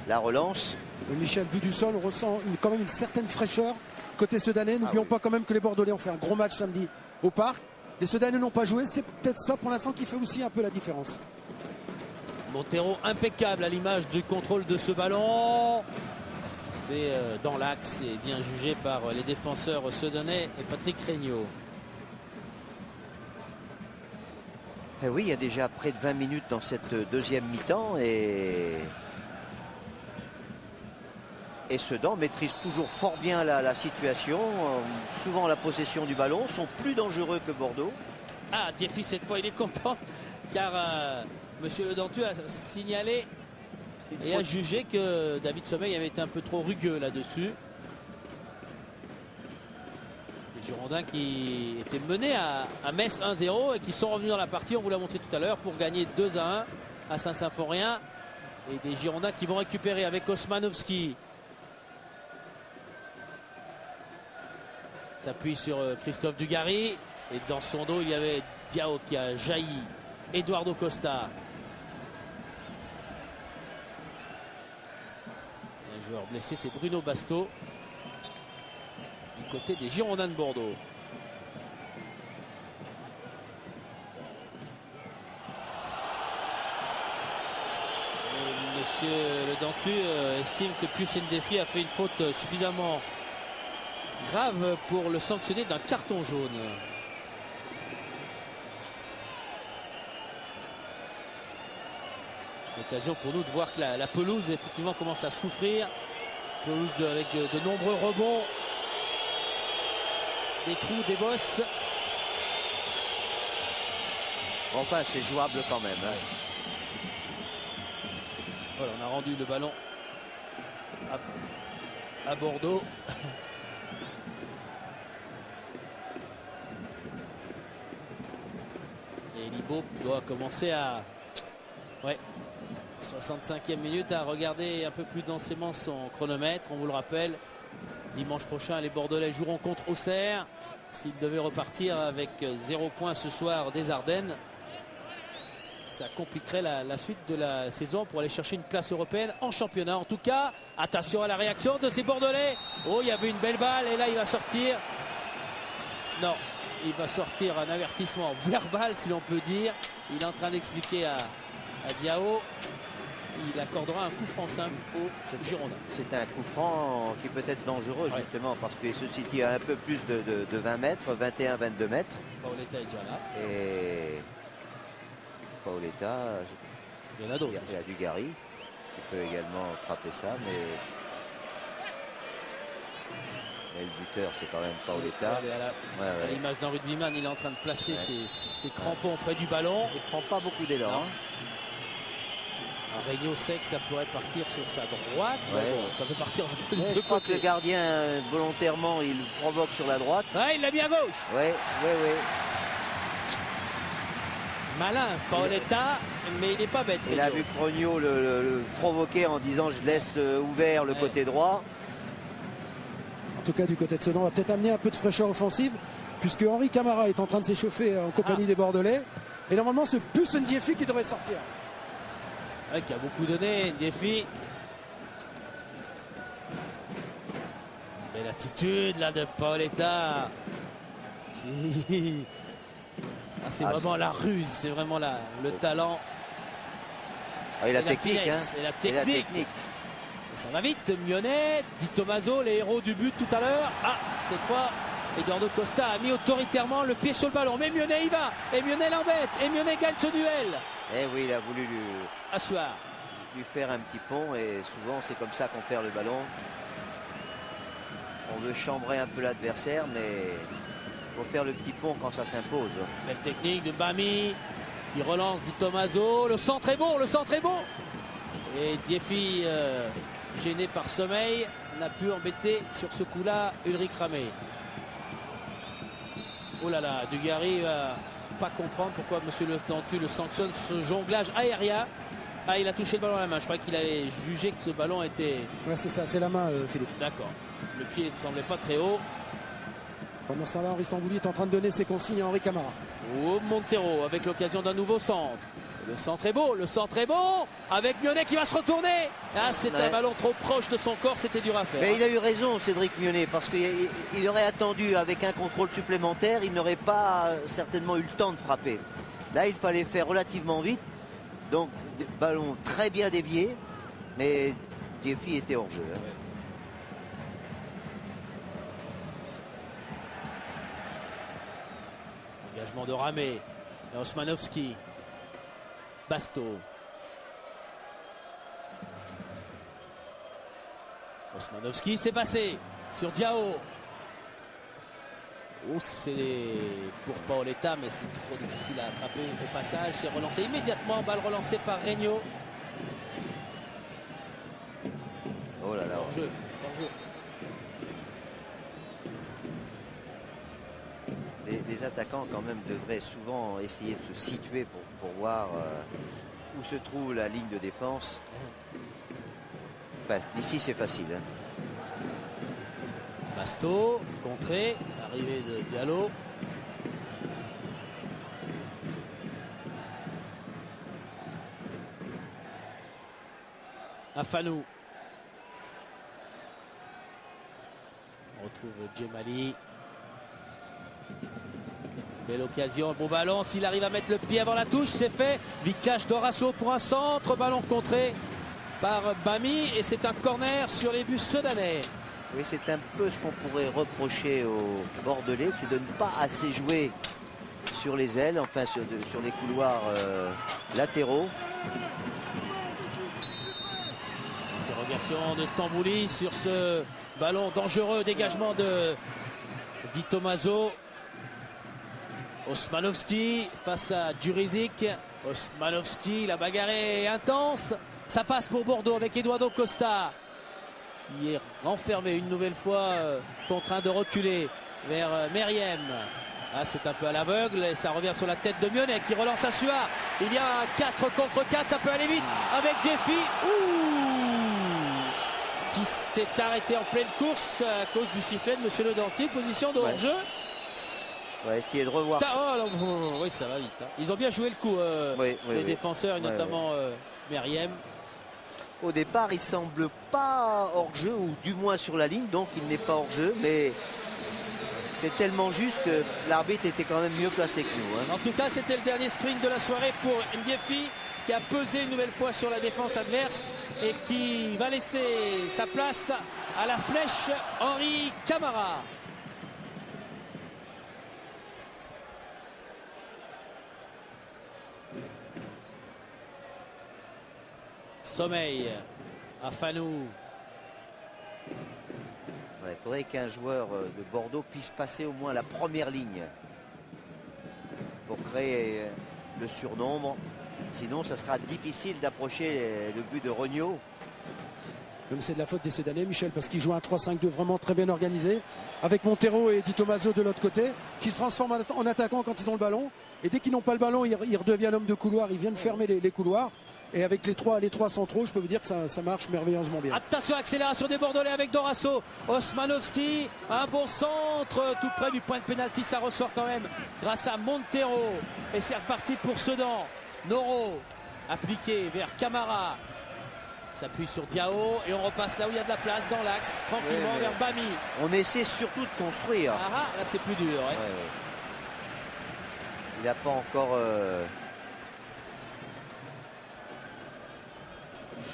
la relance. Michel, vu du sol, on ressent quand même une certaine fraîcheur côté Sedanais. N'oublions pas quand même que les Bordelais ont fait un gros match samedi au Parc. Les Sedanais n'ont pas joué, c'est peut-être ça pour l'instant qui fait aussi un peu la différence. Montero impeccable à l'image du contrôle de ce ballon. C'est dans l'axe et bien jugé par les défenseurs sedanais et Patrick Regnault. Oui, il y a déjà près de 20 minutes dans cette deuxième mi-temps et Sedan maîtrise toujours fort bien la situation, souvent la possession du ballon, sont plus dangereux que Bordeaux. Ah, Diefi, cette fois, il est content car Monsieur Le Dantu a signalé et a jugé que David Sommeil avait été un peu trop rugueux là-dessus. Les Girondins qui étaient menés à Metz 1-0 et qui sont revenus dans la partie, on vous l'a montré tout à l'heure, pour gagner 2-1 à Saint-Symphorien. Et des Girondins qui vont récupérer avec Osmanowski. S'appuie sur Christophe Dugarry. Et dans son dos, il y avait Diao qui a jailli. Eduardo Costa. Un joueur blessé, c'est Bruno Basto. Du côté des Girondins de Bordeaux. Monsieur Le Dantu estime que Pius Ndéfi a fait une faute suffisamment grave pour le sanctionner d'un carton jaune. L'occasion pour nous de voir que la pelouse effectivement commence à souffrir. Pelouse avec de nombreux rebonds, des trous, des bosses. Enfin, c'est jouable quand même. Hein. Voilà, on a rendu le ballon à Bordeaux. Et Libo doit commencer à... Ouais, 65e minute, à regarder un peu plus densément son chronomètre. On vous le rappelle, dimanche prochain, les Bordelais joueront contre Auxerre. S'ils devaient repartir avec 0 points ce soir des Ardennes, ça compliquerait la suite de la saison pour aller chercher une place européenne en championnat. En tout cas, attention à la réaction de ces Bordelais. Oh, il y avait une belle balle et là il va sortir. Non, il va sortir un avertissement verbal si l'on peut dire. Il est en train d'expliquer à Diao. Il accordera un coup franc simple aux Girondins. C'est un coup franc qui peut être dangereux justement parce qu'il se situe à un peu plus de 20 mètres, 21-22 mètres. Paoletta est déjà là. Et Paoletta, il y en a d'autres. Il y a Dugarry qui peut également frapper ça, mais le buteur c'est quand même Paoletta. À l'image d'un rugbyman, il est en train de placer ses crampons près du ballon. Il ne prend pas beaucoup d'élan. Regnault sait que ça pourrait partir sur sa droite. Ouais. Ça peut partir un peu Je crois que le gardien volontairement il provoque sur la droite. Il l'a mis à gauche. Oui. Malin Paoletta, mais il n'est pas bête. Il a vu Crogno le provoquer en disant je laisse ouvert le côté droit. En tout cas, du côté de Sedan, on va peut-être amener un peu de fraîcheur offensive, puisque Henri Camara est en train de s'échauffer en compagnie des Bordelais. Et normalement, c'est Pius Ndéfi qui devrait sortir. Qui a beaucoup donné, Ndéfi. Belle attitude là de Paoletta. C'est vraiment la ruse, c'est vraiment le talent. Et la technique. Et la technique. Et ça va vite. Mionnet, Di Tommaso, les héros du but tout à l'heure. Cette fois, Eduardo Costa a mis autoritairement le pied sur le ballon. Mais Mionnet y va. Et Mionnet l'embête. Et Mionnet gagne ce duel. Eh oui, il a voulu lui faire un petit pont. Et souvent, c'est comme ça qu'on perd le ballon. On veut chambrer un peu l'adversaire, mais il faut faire le petit pont quand ça s'impose. Belle technique de Bami qui relance Di Tommaso. Le centre est bon, Et Diefi, gêné par Sommeil, n'a pu embêter sur ce coup-là Ulrich Ramé. Oh là là, Dugarry va pas comprendre pourquoi Monsieur Le Dantu le sanctionne, ce jonglage aérien. Il a touché le ballon à la main. Je crois qu'il avait jugé que ce ballon était... Ouais, c'est ça, c'est la main, Philippe. D'accord. Le pied ne semblait pas très haut. Pendant ce temps-là, Henri Stambouli est en train de donner ses consignes à Henri Camara. Montero avec l'occasion d'un nouveau centre. Le centre est beau, avec Mionnet qui va se retourner. C'est un ballon trop proche de son corps, c'était dur à faire. Mais il a eu raison, Cédric Mionnet, parce qu'il aurait attendu avec un contrôle supplémentaire, il n'aurait pas certainement eu le temps de frapper. Là, il fallait faire relativement vite. Donc, ballon très bien dévié, mais Diefi était hors jeu. Engagement de Ramé, Osmanowski, Basto. Osmanowski s'est passé sur Diao. Oh, c'est pour Paoletta, mais c'est trop difficile à attraper au passage. C'est relancé immédiatement, balle relancée par Regnault. Oh là là. Hors-jeu. Les attaquants quand même devraient souvent essayer de se situer pour voir où se trouve la ligne de défense. Enfin, d'ici c'est facile. Hein. Basto, contré, arrivée de Diallo. Afanou. On retrouve Djemali. Belle occasion, bon ballon, s'il arrive à mettre le pied avant la touche, c'est fait. Vikash Dorasso pour un centre, ballon contré par Bami et c'est un corner sur les buts sudanais. Oui, c'est un peu ce qu'on pourrait reprocher aux Bordelais, c'est de ne pas assez jouer sur les ailes, enfin sur les couloirs latéraux. Interrogation de Stambouli sur ce ballon dangereux, dégagement de Di Tommaso. Osmanovski face à Djurizic. Osmanovski, la bagarre est intense. Ça passe pour Bordeaux avec Eduardo Costa qui est renfermé une nouvelle fois, contraint de reculer vers Meriem. Ah, c'est un peu à l'aveugle et ça revient sur la tête de Mionnet qui relance à Suard. Il y a un 4 contre 4, ça peut aller vite avec Jeffy. Qui s'est arrêté en pleine course à cause du sifflet de Monsieur Le Danty, position de hors-jeu. On va essayer de revoir ça. Oui, ça va vite. Hein. Ils ont bien joué le coup, les défenseurs, et notamment Meriem. Au départ, il semble pas hors-jeu, ou du moins sur la ligne, donc il n'est pas hors-jeu, mais c'est tellement juste que l'arbitre était quand même mieux placé que nous. Hein. En tout cas, c'était le dernier sprint de la soirée pour Ndiefi, qui a pesé une nouvelle fois sur la défense adverse et qui va laisser sa place à la flèche Henri Camara. Sommeil à Fanou. Il faudrait qu'un joueur de Bordeaux puisse passer au moins la première ligne pour créer le surnombre. Sinon, ça sera difficile d'approcher le but de Regnault. Même c'est de la faute des Sudanais, Michel, parce qu'ils jouent un 3-5-2 vraiment très bien organisé, avec Montero et Di Tommaso de l'autre côté, qui se transforment en attaquants quand ils ont le ballon. Et dès qu'ils n'ont pas le ballon, ils redeviennent hommes de couloir, ils viennent fermer les couloirs. Et avec les trois centraux, je peux vous dire que ça marche merveilleusement bien. Attention, accélération des Bordelais avec Dorasso. Osmanovski, un bon centre tout près du point de pénalty. Ça ressort quand même grâce à Montero. Et c'est reparti pour Sedan. Noro appliqué vers Camara. S'appuie sur Diao et on repasse là où il y a de la place dans l'axe, tranquillement vers Bami. On essaie surtout de construire. Ah, là c'est plus dur. Ouais. Il n'a pas encore...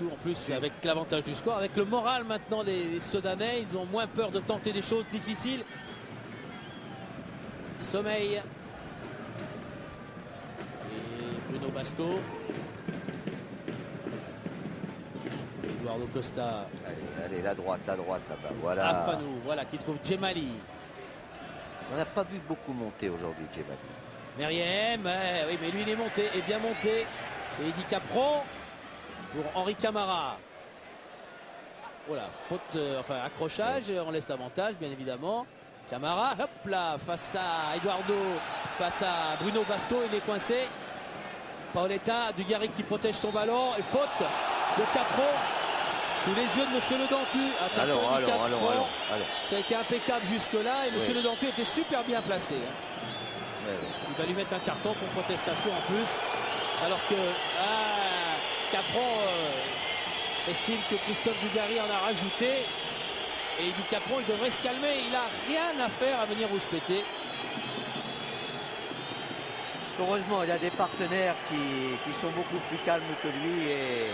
En plus avec l'avantage du score, avec le moral maintenant des Sudanais, ils ont moins peur de tenter des choses difficiles. Sommeil et Bruno Basto, Eduardo Costa, allez, la droite là-bas, voilà. Afanou, voilà, qui trouve Djemali. On n'a pas vu beaucoup monter aujourd'hui, Djemali. Meriem, oui, mais lui il est monté, et bien monté. C'est Eddy Capron pour Henri Camara. Voilà, faute, accrochage, on laisse l'avantage bien évidemment. Camara, hop là, face à Eduardo, face à Bruno Basto, il est coincé. Paoletta, Dugarry qui protège son ballon et faute de Capron sous les yeux de Monsieur Le Danty. Attention, alors. Ça a été impeccable jusque là et Monsieur Le Danty était super bien placé. Hein. Il va lui mettre un carton pour protestation en plus, alors que Capron estime que Christophe Dugarry en a rajouté et il dit Capron il devrait se calmer, il n'a rien à faire à venir rouspéter. Heureusement il a des partenaires qui sont beaucoup plus calmes que lui et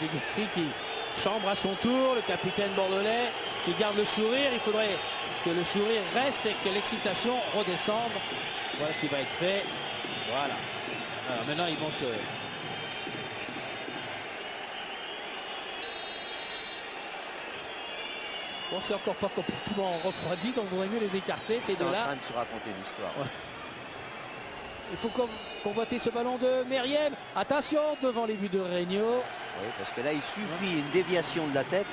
Dugarry qui chambre à son tour, le capitaine bordelais qui garde le sourire. Il faudrait que le sourire reste et que l'excitation redescende. Voilà qui va être fait. Voilà. Alors maintenant ils vont se... Bon, c'est encore pas complètement refroidi, donc il vaudrait mieux les écarter, ces C'est en deux-là. train de se raconter une histoire. Ouais. Il faut convoiter ce ballon de Meriem. Attention devant les buts de Regnault. Oui, parce que là, il suffit une déviation de la tête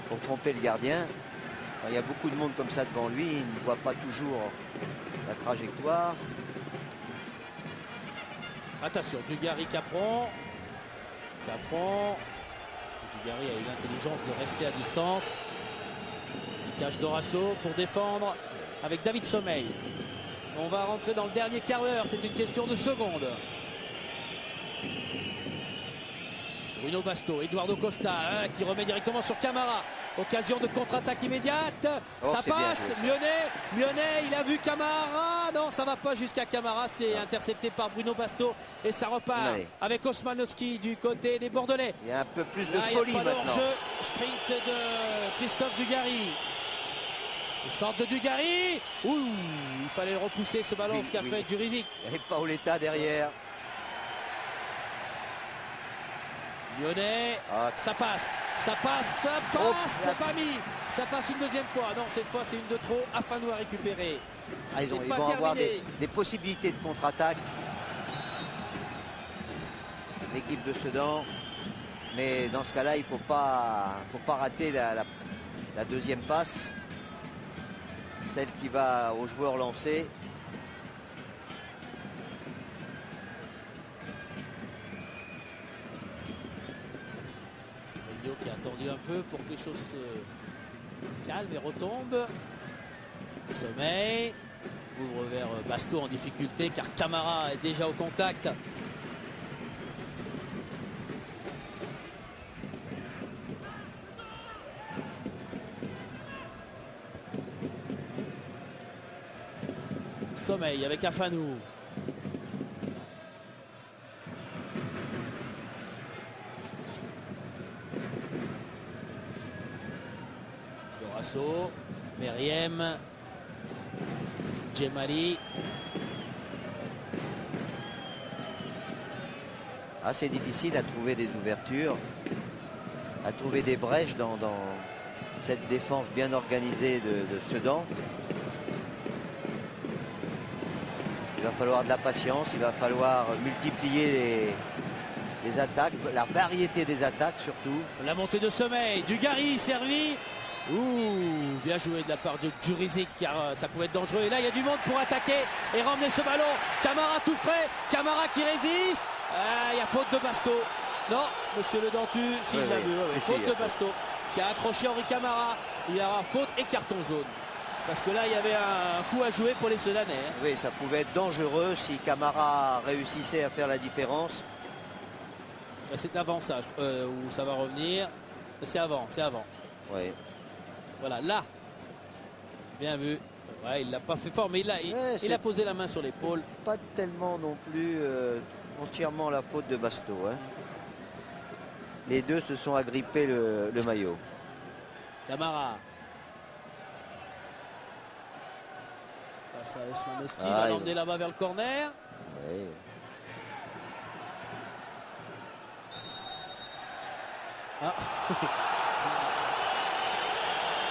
pour tromper le gardien. Quand il y a beaucoup de monde comme ça devant lui, il ne voit pas toujours la trajectoire. Attention, Dugarry, Capron. Dugarry a eu l'intelligence de rester à distance. Il cache Dorasso pour défendre avec David Sommeil. On va rentrer dans le dernier quart d'heure, c'est une question de secondes. Bruno Basto, Eduardo Costa qui remet directement sur Camara. Occasion de contre-attaque immédiate. Ça passe. Mionnet, il a vu Camara. Non, ça va pas jusqu'à Camara. C'est intercepté par Bruno Basto. Et ça repart avec Osmanowski du côté des Bordelais. Il y a un peu plus de folie il y a pas maintenant. hors-jeu. Sprint de Christophe Dugarry. Le centre de Dugarry. Ouh, il fallait le repousser ce ballon, ce qu'a fait Djurizic. Et Paoletta derrière. Lyonnais, ça passe, il n'a pas mis, ça passe une deuxième fois, non cette fois c'est une de trop, Afanou a récupéré. Ils vont avoir des possibilités de contre-attaque, l'équipe de Sedan, mais dans ce cas-là il ne faut pas rater la deuxième passe, celle qui va au joueur lancé. Qui a attendu un peu pour que les choses se calment et retombent. Sommeil ouvre vers Basto en difficulté car Camara est déjà au contact. Sommeil avec Afanou. Meriem, Djemali. C'est difficile à trouver des ouvertures, à trouver des brèches dans cette défense bien organisée de Sedan. Il va falloir de la patience, il va falloir multiplier les attaques, la variété des attaques surtout. La montée de Sommeil, Dugarry servi. Ouh, bien joué de la part de Djurizic car ça pouvait être dangereux. Et là, il y a du monde pour attaquer et ramener ce ballon. Camara tout frais, Camara qui résiste. Il y a faute de Basto. Non, monsieur Le Dentu, s'il l'a vu. Faute de Basto qui a accroché Henri Camara. Il y aura faute et carton jaune. Parce que là, il y avait un coup à jouer pour les Sedanais. Oui, ça pouvait être dangereux si Camara réussissait à faire la différence. C'est avant ça, où ça va revenir. C'est avant. Oui. Voilà, là. Bien vu. Ouais, il l'a pas fait fort, mais il a posé la main sur l'épaule. Pas tellement non plus entièrement la faute de Basto. Les deux se sont agrippés le maillot. Camara. Passe à Osmanowski, va l'emmener là-bas vers le corner. Oui.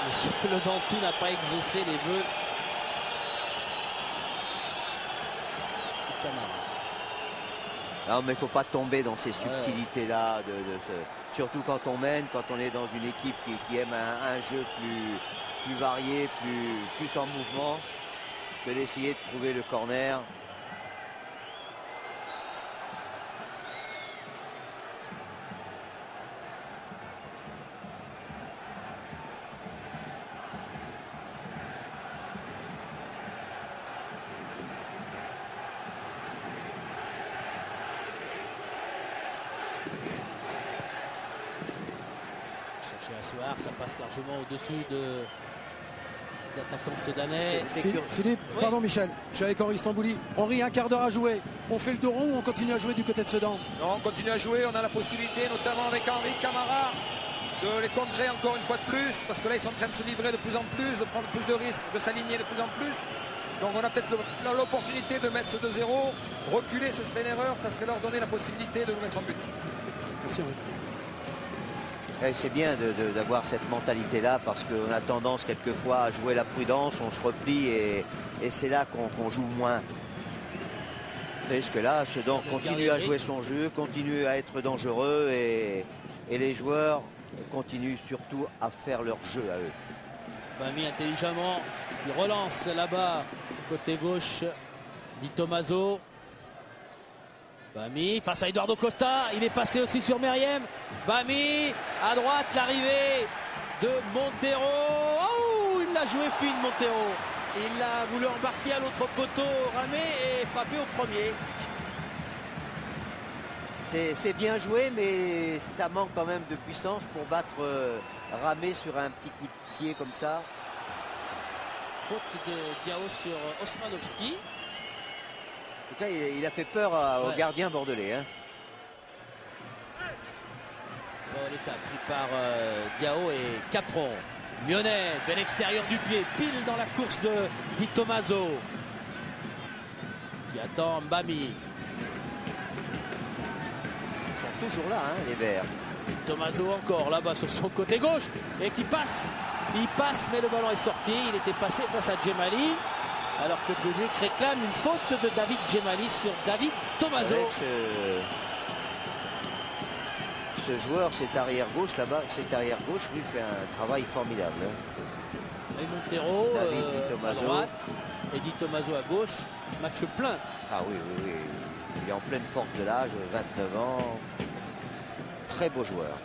Monsieur Le Dentu n'a pas exaucé les vœux. Non, mais il ne faut pas tomber dans ces subtilités-là, surtout quand on mène, quand on est dans une équipe qui aime un jeu plus varié, plus en mouvement, que d'essayer de trouver le corner. Ça passe largement au-dessus des attaquants sedanais. Philippe, pardon Michel, je suis avec Henri Stambouli. Henri, un quart d'heure à jouer. On fait le dos rond ou on continue à jouer du côté de Sedan? Non, on continue à jouer. On a la possibilité, notamment avec Henri Camara, de les contrer encore une fois de plus. Parce que là, ils sont en train de se livrer de plus en plus, de prendre plus de risques, de s'aligner de plus en plus. Donc on a peut-être l'opportunité de mettre ce 2-0. Reculer, ce serait une erreur. Ça serait leur donner la possibilité de nous mettre en but. Merci Henri. C'est bien d'avoir cette mentalité-là parce qu'on a tendance quelquefois à jouer la prudence, on se replie et c'est là qu'on joue moins. Parce que là, Sedan continue à jouer son jeu, continue à être dangereux et les joueurs continuent surtout à faire leur jeu à eux. Bami intelligemment, il relance là-bas, côté gauche, Di Tommaso. Bami face à Eduardo Costa, il est passé aussi sur Meriem. Bami à droite, l'arrivée de Montero. Oh, il l'a joué fine, Montero. Il a voulu embarquer à l'autre poteau, ramé et frapper au premier. C'est bien joué, mais ça manque quand même de puissance pour battre Ramé sur un petit coup de pied comme ça. Faute de Diao sur Osmanowski. En tout cas, il a fait peur au gardien bordelais. Hein. Paoletta pris par Diao et Capron. Mionnet, bel extérieur du pied, pile dans la course de Di Tommaso. Qui attend Bami. Ils sont toujours là, hein, les Verts. Di Tommaso encore là-bas sur son côté gauche et qui passe. Il passe, mais le ballon est sorti. Il était passé face à Djemali. Alors que le public réclame une faute de David Djemali sur David Tommaso. Ce joueur, cet arrière gauche là-bas, lui fait un travail formidable. Hein. Et Montero à droite et Di Tommaso à gauche. Match plein. Ah oui. Il est en pleine force de l'âge, 29 ans. Très beau joueur.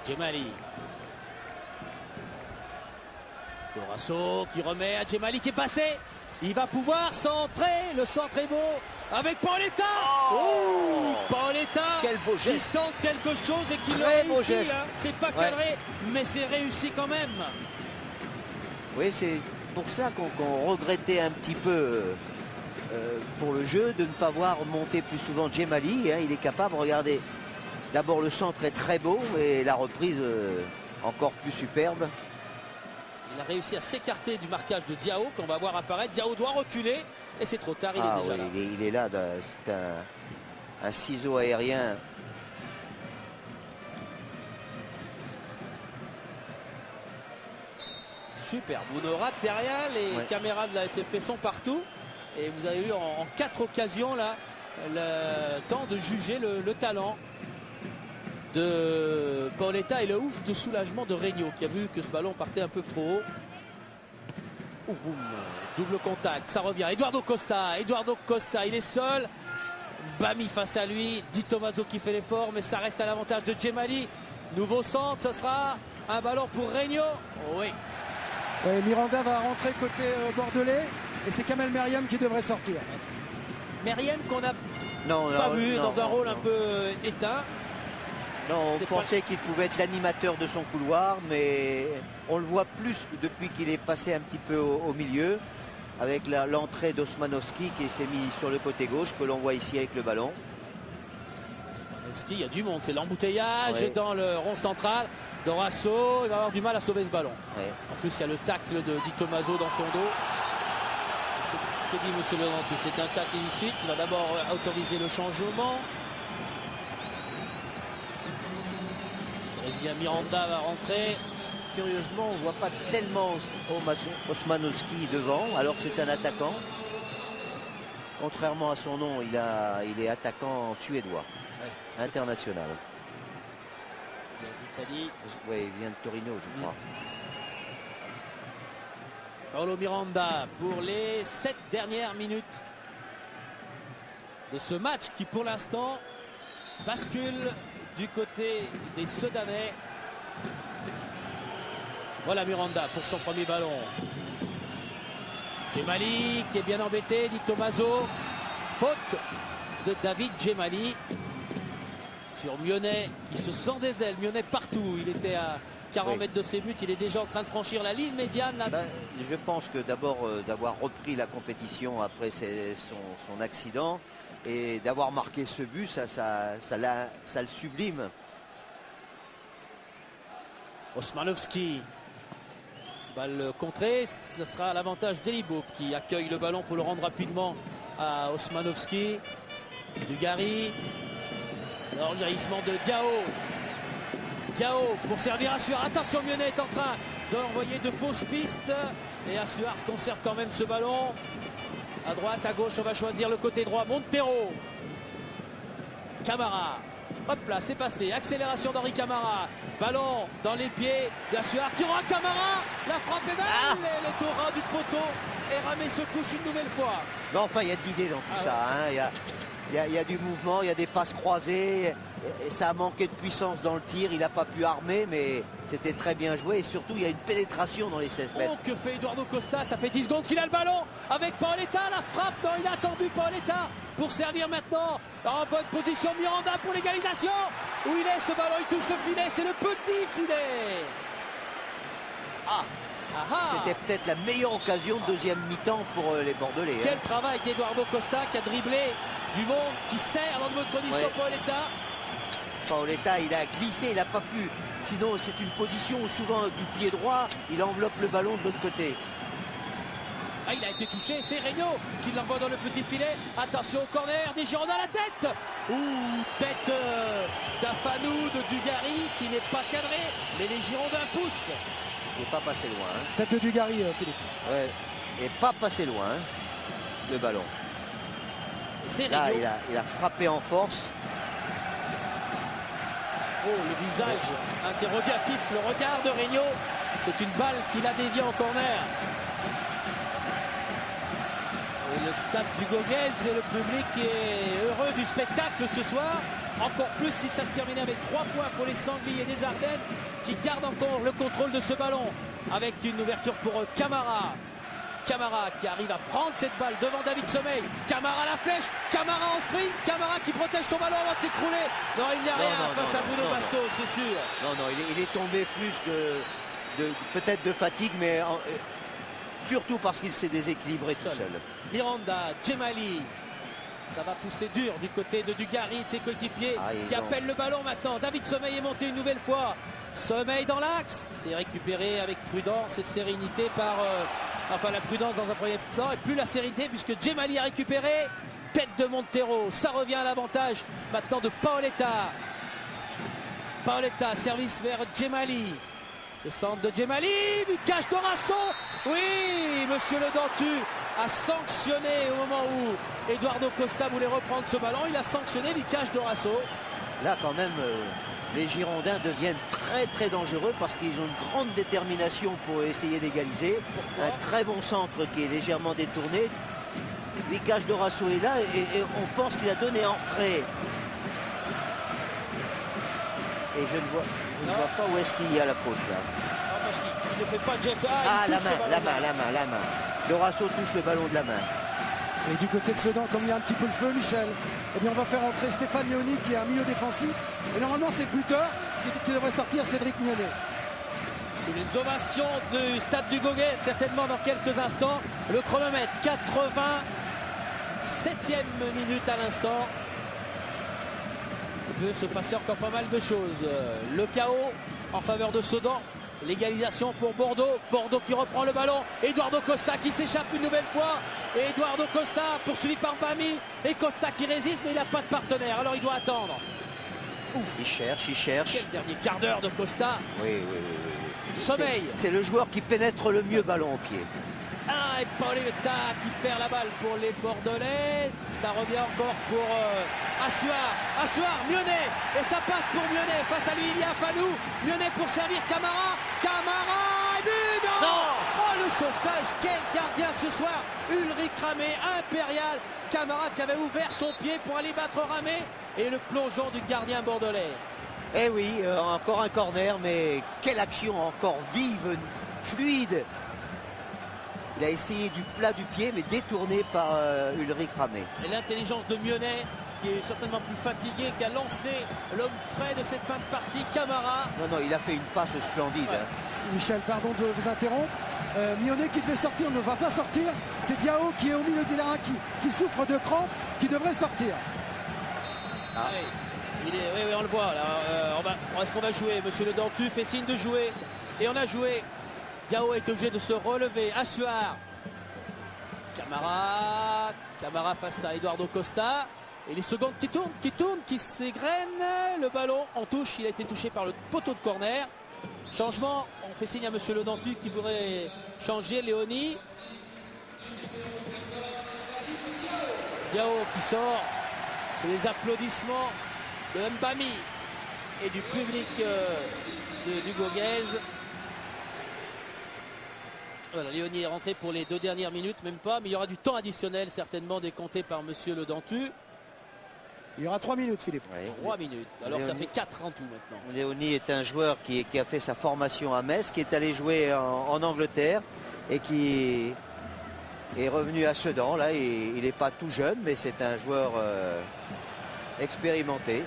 Djemali. Dorasso qui remet à Djemali qui est passé. Il va pouvoir centrer. Le centre est beau avec Paoletta. Oh, Paoletta qui tente quelque chose et qui le réussit. Hein. C'est pas cadré, mais c'est réussi quand même. Oui, c'est pour cela qu'on regrettait un petit peu pour le jeu de ne pas voir monter plus souvent Djemali. Hein. Il est capable, regardez. D'abord le centre est très beau et la reprise encore plus superbe. Il a réussi à s'écarter du marquage de Diao qu'on va voir apparaître. Diao doit reculer et c'est trop tard, il est déjà là. Il est là, c'est un ciseau aérien. Super, vous ne ratez rien, les caméras de la SFP sont partout. Et vous avez eu en 4 occasions là le temps de juger le talent de Paoletta et le ouf de soulagement de Regnault qui a vu que ce ballon partait un peu trop haut. Boum, double contact, ça revient. Eduardo Costa, il est seul. Bami face à lui, Di Tommaso qui fait l'effort, mais ça reste à l'avantage de Djemali. Nouveau centre, ce sera un ballon pour Regnault. Oui. Miranda va rentrer côté bordelais et c'est Kamel Meriem qui devrait sortir. Meriem qu'on n'a pas vu dans un rôle un peu éteint. Non, on pensait qu'il pouvait être l'animateur de son couloir, mais on le voit plus depuis qu'il est passé un petit peu au milieu, avec l'entrée d'Osmanowski qui s'est mis sur le côté gauche, que l'on voit ici avec le ballon. Osmanowski, il y a du monde, c'est l'embouteillage dans le rond central. Dorasso, il va avoir du mal à sauver ce ballon. Ouais. En plus, il y a le tacle de Di Tommaso dans son dos. Que dit monsieur Le Dentu? C'est un tacle illicite. Il va d'abord autoriser le changement. Brésilien Miranda va rentrer. Curieusement, on ne voit pas tellement Osmanowski devant, alors que c'est un attaquant. Contrairement à son nom, il est attaquant suédois, international. d'Italie. Oui, il vient de Torino, je crois. Paulo Miranda pour les 7 dernières minutes de ce match qui pour l'instant bascule du côté des Sedanais. Voilà Miranda pour son premier ballon. Djemali qui est bien embêté, Di Tommaso. Faute de David Djemali sur Mionnet qui se sent des ailes. Mionnet partout, il était à 40 mètres de ses buts, il est déjà en train de franchir la ligne médiane. Je pense que d'abord d'avoir repris la compétition après son accident et d'avoir marqué ce but, ça le sublime. Osmanowski, balle contrée, ce sera à l'avantage d'Elibop qui accueille le ballon pour le rendre rapidement à Osmanowski. Dugarry, alors le jaillissement de Diao. Diao pour servir Assuar. Attention, Mionnet est en train d'envoyer de fausses pistes. Et Assuar conserve quand même ce ballon. À droite, à gauche, on va choisir le côté droit. Montero. Camara. Hop là, c'est passé. Accélération d'Henri Camara. Ballon dans les pieds d'Assuar qui rend Camara. La frappe est belle. Le torrent du poteau. Et Ramé se couche une nouvelle fois. Non, enfin, il y a de l'idée dans tout ça. Hein. Il y a du mouvement, il y a des passes croisées. Et ça a manqué de puissance dans le tir. Il n'a pas pu armer, mais c'était très bien joué. Et surtout, il y a une pénétration dans les 16 mètres. Oh, que fait Eduardo Costa? Ça fait 10 secondes qu'il a le ballon avec Paoletta. La frappe, non, il a attendu Paoletta pour servir maintenant. En bonne position, Miranda pour l'égalisation. Où il est ce ballon? Il touche le filet. C'est le petit filet. C'était peut-être la meilleure occasion de deuxième mi-temps pour les Bordelais. Quel travail d'Eduardo Costa qui a dribblé du monde, qui sert dans de bonnes conditions. Paoletta. Paoletta, il a glissé, il n'a pas pu. Sinon, c'est une position où souvent du pied droit, il enveloppe le ballon de l'autre côté. Il a été touché, c'est Regnault qui l'envoie dans le petit filet. Attention au corner, des Girondins à la tête. Tête d'Afanou, de Dugarry qui n'est pas cadré, mais les Girondins poussent. Il n'est pas passé loin. Tête de Dugarry, Philippe. Ouais, il n'est pas passé loin, le ballon. Là, il a frappé en force. Oh, le visage interrogatif, le regard de Regnault. C'est une balle qu'il a déviée en corner. Et le stade du Goguez et le public est heureux du spectacle ce soir. Encore plus si ça se terminait avec 3 points pour les Sangliers des Ardennes qui gardent encore le contrôle de ce ballon. Avec une ouverture pour Camara. Camara qui arrive à prendre cette balle devant David Sommeil. Camara la flèche, Camara en sprint, Camara qui protège son ballon avant de s'écrouler. Non, il n'y a rien face à Bruno Bastos, c'est sûr. Non, il est tombé plus peut-être de fatigue, mais surtout parce qu'il s'est déséquilibré tout seul. Miranda, Djemali. Ça va pousser dur du côté de Dugarry, de ses coéquipiers qui appellent le ballon maintenant. David Sommeil est monté une nouvelle fois. Sommeil dans l'axe. C'est récupéré avec prudence et sérénité par... la prudence dans un premier temps et plus la sérénité puisque Djemali a récupéré. Tête de Montero. Ça revient à l'avantage maintenant de Paoletta. Paoletta, service vers Djemali. Le centre de Djemali. Vicage Dorasso. Oui, monsieur Le Dentu a sanctionné au moment où Eduardo Costa voulait reprendre ce ballon. Il a sanctionné Vicage Dorasso. Là, quand même, les Girondins deviennent très très dangereux parce qu'ils ont une grande détermination pour essayer d'égaliser. Un très bon centre qui est légèrement détourné. Vicage Dorasso est là et on pense qu'il a donné en retrait. Et je ne vois pas où est-ce qu'il y a la faute là. Non, parce qu'il ne fait pas de geste. La main. Dorasso touche le ballon de la main. Et du côté de Sedan, comme il y a un petit peu le feu, Michel, eh bien on va faire entrer Stéphane Léoni qui est un milieu défensif. Et normalement c'est le buteur qui devrait sortir, Cédric Mionnet. Sous les ovations du stade du Goguet, certainement dans quelques instants. Le chronomètre, 87e minute à l'instant. Il peut se passer encore pas mal de choses. Le chaos en faveur de Sedan. L'égalisation pour Bordeaux. Bordeaux qui reprend le ballon. Eduardo Costa qui s'échappe une nouvelle fois. Et Eduardo Costa poursuivi par Bami. Et Costa qui résiste, mais il n'a pas de partenaire. Alors il doit attendre. Il cherche. Quel dernier quart d'heure de Costa. Oui. Sommeil. C'est le joueur qui pénètre le mieux ballon au pied. Et Paoletta qui perd la balle pour les Bordelais. Ça revient encore pour Assuar, Mionnet. Et ça passe pour Mionnet. Face à lui, il y a Fanou. Mionnet pour servir Camara. Et but non. Oh, le sauvetage. Quel gardien ce soir. Ulrich Ramé, impérial. Camara qui avait ouvert son pied pour aller battre Ramé. Et le plongeon du gardien bordelais. Eh oui, encore un corner, mais quelle action encore vive, fluide. Il a essayé du plat du pied, mais détourné par Ulrich Ramé. Et l'intelligence de Mionnet, qui est certainement plus fatigué, qui a lancé l'homme frais de cette fin de partie, Camara. Non, il a fait une passe splendide. Ouais. Michel, pardon de vous interrompre. Mionnet qui devait sortir ne va pas sortir. C'est Diao qui est au milieu des terrain qui souffre de crampes, qui devrait sortir. Oui, on le voit. Est-ce qu'on va jouer? Monsieur Le Dentu fait signe de jouer. Et on a joué. Diao est obligé de se relever. Assuar. Camara face à Eduardo Costa. Et les secondes qui tournent, qui s'égrènent. Le ballon en touche, il a été touché par le poteau de corner. Changement, on fait signe à monsieur Le Dantu qui voudrait changer. Léoni. Diao qui sort. C'est les applaudissements de Mbami et du public du Gauguez. Voilà, Léoni est rentré pour les 2 dernières minutes, même pas, mais il y aura du temps additionnel certainement décompté par monsieur Le Dantu. Il y aura 3 minutes, Philippe. Ouais. 3 minutes. Alors Léoni, ça fait 4 en tout maintenant. Léoni est un joueur qui a fait sa formation à Metz, qui est allé jouer en Angleterre et qui est revenu à Sedan. Là, il n'est pas tout jeune, mais c'est un joueur expérimenté.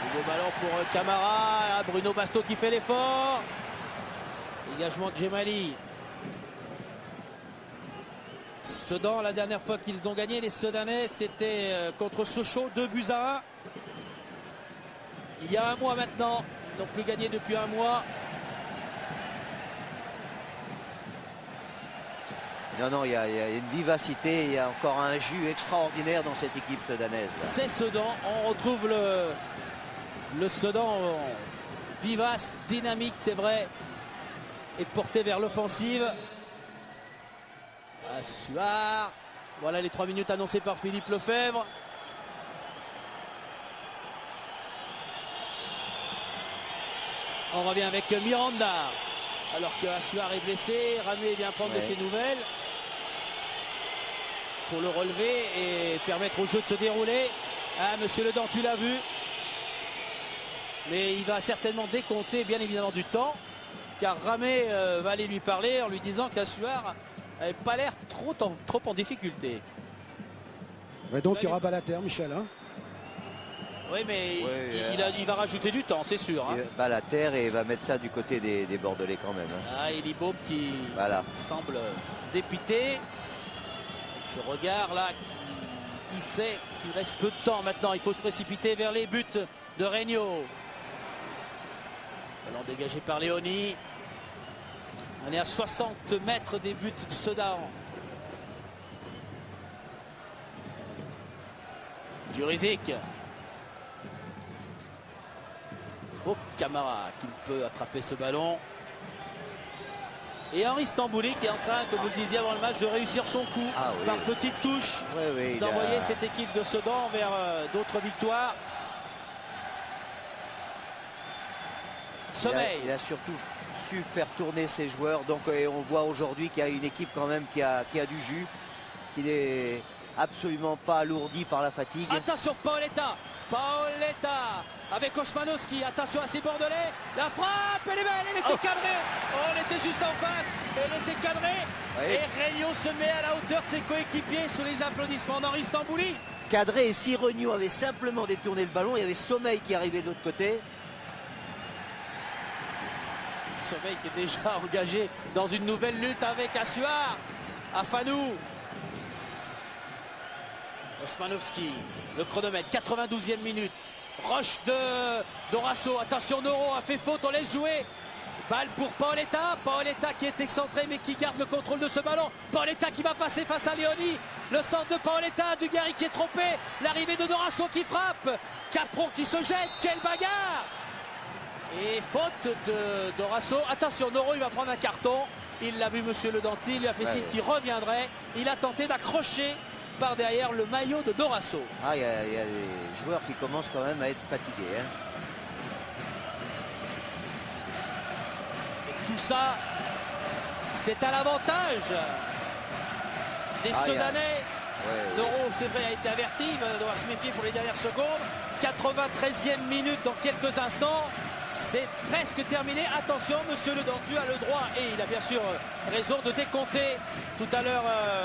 Nouveau ballon pour Camara. Bruno Basto qui fait l'effort. Dégagement de Djemali. Sedan, la dernière fois qu'ils ont gagné, les Sedanais, c'était contre Sochaux, 2-1. Il y a un mois maintenant. Ils n'ont plus gagné depuis un mois. Non, il y a une vivacité, il y a encore un jus extraordinaire dans cette équipe sedanaise. C'est Sedan. On retrouve le Sedan vivace, dynamique, c'est vrai, et porté vers l'offensive. Suard. Voilà les 3 minutes annoncées par Philippe Lefebvre. On revient avec Miranda. Alors que Suard est blessé, Ramé vient prendre de ses nouvelles pour le relever et permettre au jeu de se dérouler. Ah, monsieur Le Dantu l'a vu. Mais il va certainement décompter bien évidemment du temps, car Ramé va aller lui parler en lui disant qu'Asuar n'avait pas l'air trop en difficulté. Ouais, donc il y aura Balater, Michel. Hein, oui, mais il va rajouter du temps, c'est sûr. Hein. Balater et va mettre ça du côté des Bordelais quand même. Hein. Ah, Elibob qui semble dépité. Ce regard là, il sait qu'il reste peu de temps maintenant. Il faut se précipiter vers les buts de Regnault. Ballon dégagé par Léoni. On est à 60 mètres des buts de Sedan. Djurizic. Oh, Camara qui peut attraper ce ballon. Et Henri Stambouli qui est en train, comme vous le disiez avant le match, de réussir son coup par petite touche, d'envoyer cette équipe de Sedan vers d'autres victoires. Sommeil. Il a surtout su faire tourner ses joueurs. Donc on voit aujourd'hui qu'il y a une équipe quand même qui a du jus, qui n'est absolument pas alourdi par la fatigue. Attention, Paoletta avec Osmanowski, attention à ces Bordelais, la frappe, elle est belle, elle était cadrée, on était juste en face, elle était cadrée, et Regnault se met à la hauteur de ses coéquipiers sous les applaudissements d'Henri Stambouli. Cadré, et si Regnault avait simplement détourné le ballon, il y avait Sommeil qui arrivait de l'autre côté. Sommeil qui est déjà engagé dans une nouvelle lutte avec Asuar, Afanou. Osmanowski, le chronomètre, 92e minute. Roche de Dorasso, attention, Noro a fait faute, on laisse jouer. Balle pour Paoletta qui est excentré mais qui garde le contrôle de ce ballon. Paoletta qui va passer face à Léoni. Le centre de Paoletta, Dugarry qui est trompé. L'arrivée de Dorasso qui frappe. Capron qui se jette, quelle bagarre. Et faute de Dorasso. Attention, Noro il va prendre un carton. Il l'a vu monsieur Le Dantu, il lui a fait signe qu'il reviendrait. Il a tenté d'accrocher par derrière le maillot de Dorasso. Ah, il y a des joueurs qui commencent quand même à être fatigués. Hein. Et tout ça, c'est à l'avantage des Sedanais. Noro, c'est vrai, a été averti, il doit se méfier pour les dernières secondes. 93e minute dans quelques instants. C'est presque terminé. Attention, monsieur Le Dantu a le droit, et il a bien sûr raison de décompter tout à l'heure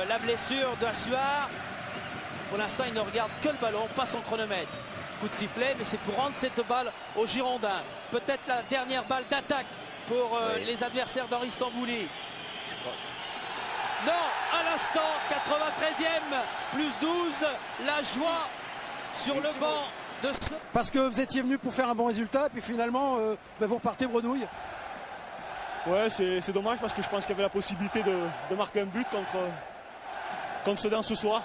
la blessure d'Asuar. Pour l'instant, il ne regarde que le ballon, pas son chronomètre. Coup de sifflet, mais c'est pour rendre cette balle aux Girondins. Peut-être la dernière balle d'attaque pour les adversaires d'Henri Stambouli. Non, à l'instant, 93e, plus 12, la joie sur le banc. Parce que vous étiez venu pour faire un bon résultat et puis finalement vous repartez bredouille. Ouais, c'est dommage parce que je pense qu'il y avait la possibilité de marquer un but contre Sedan ce soir.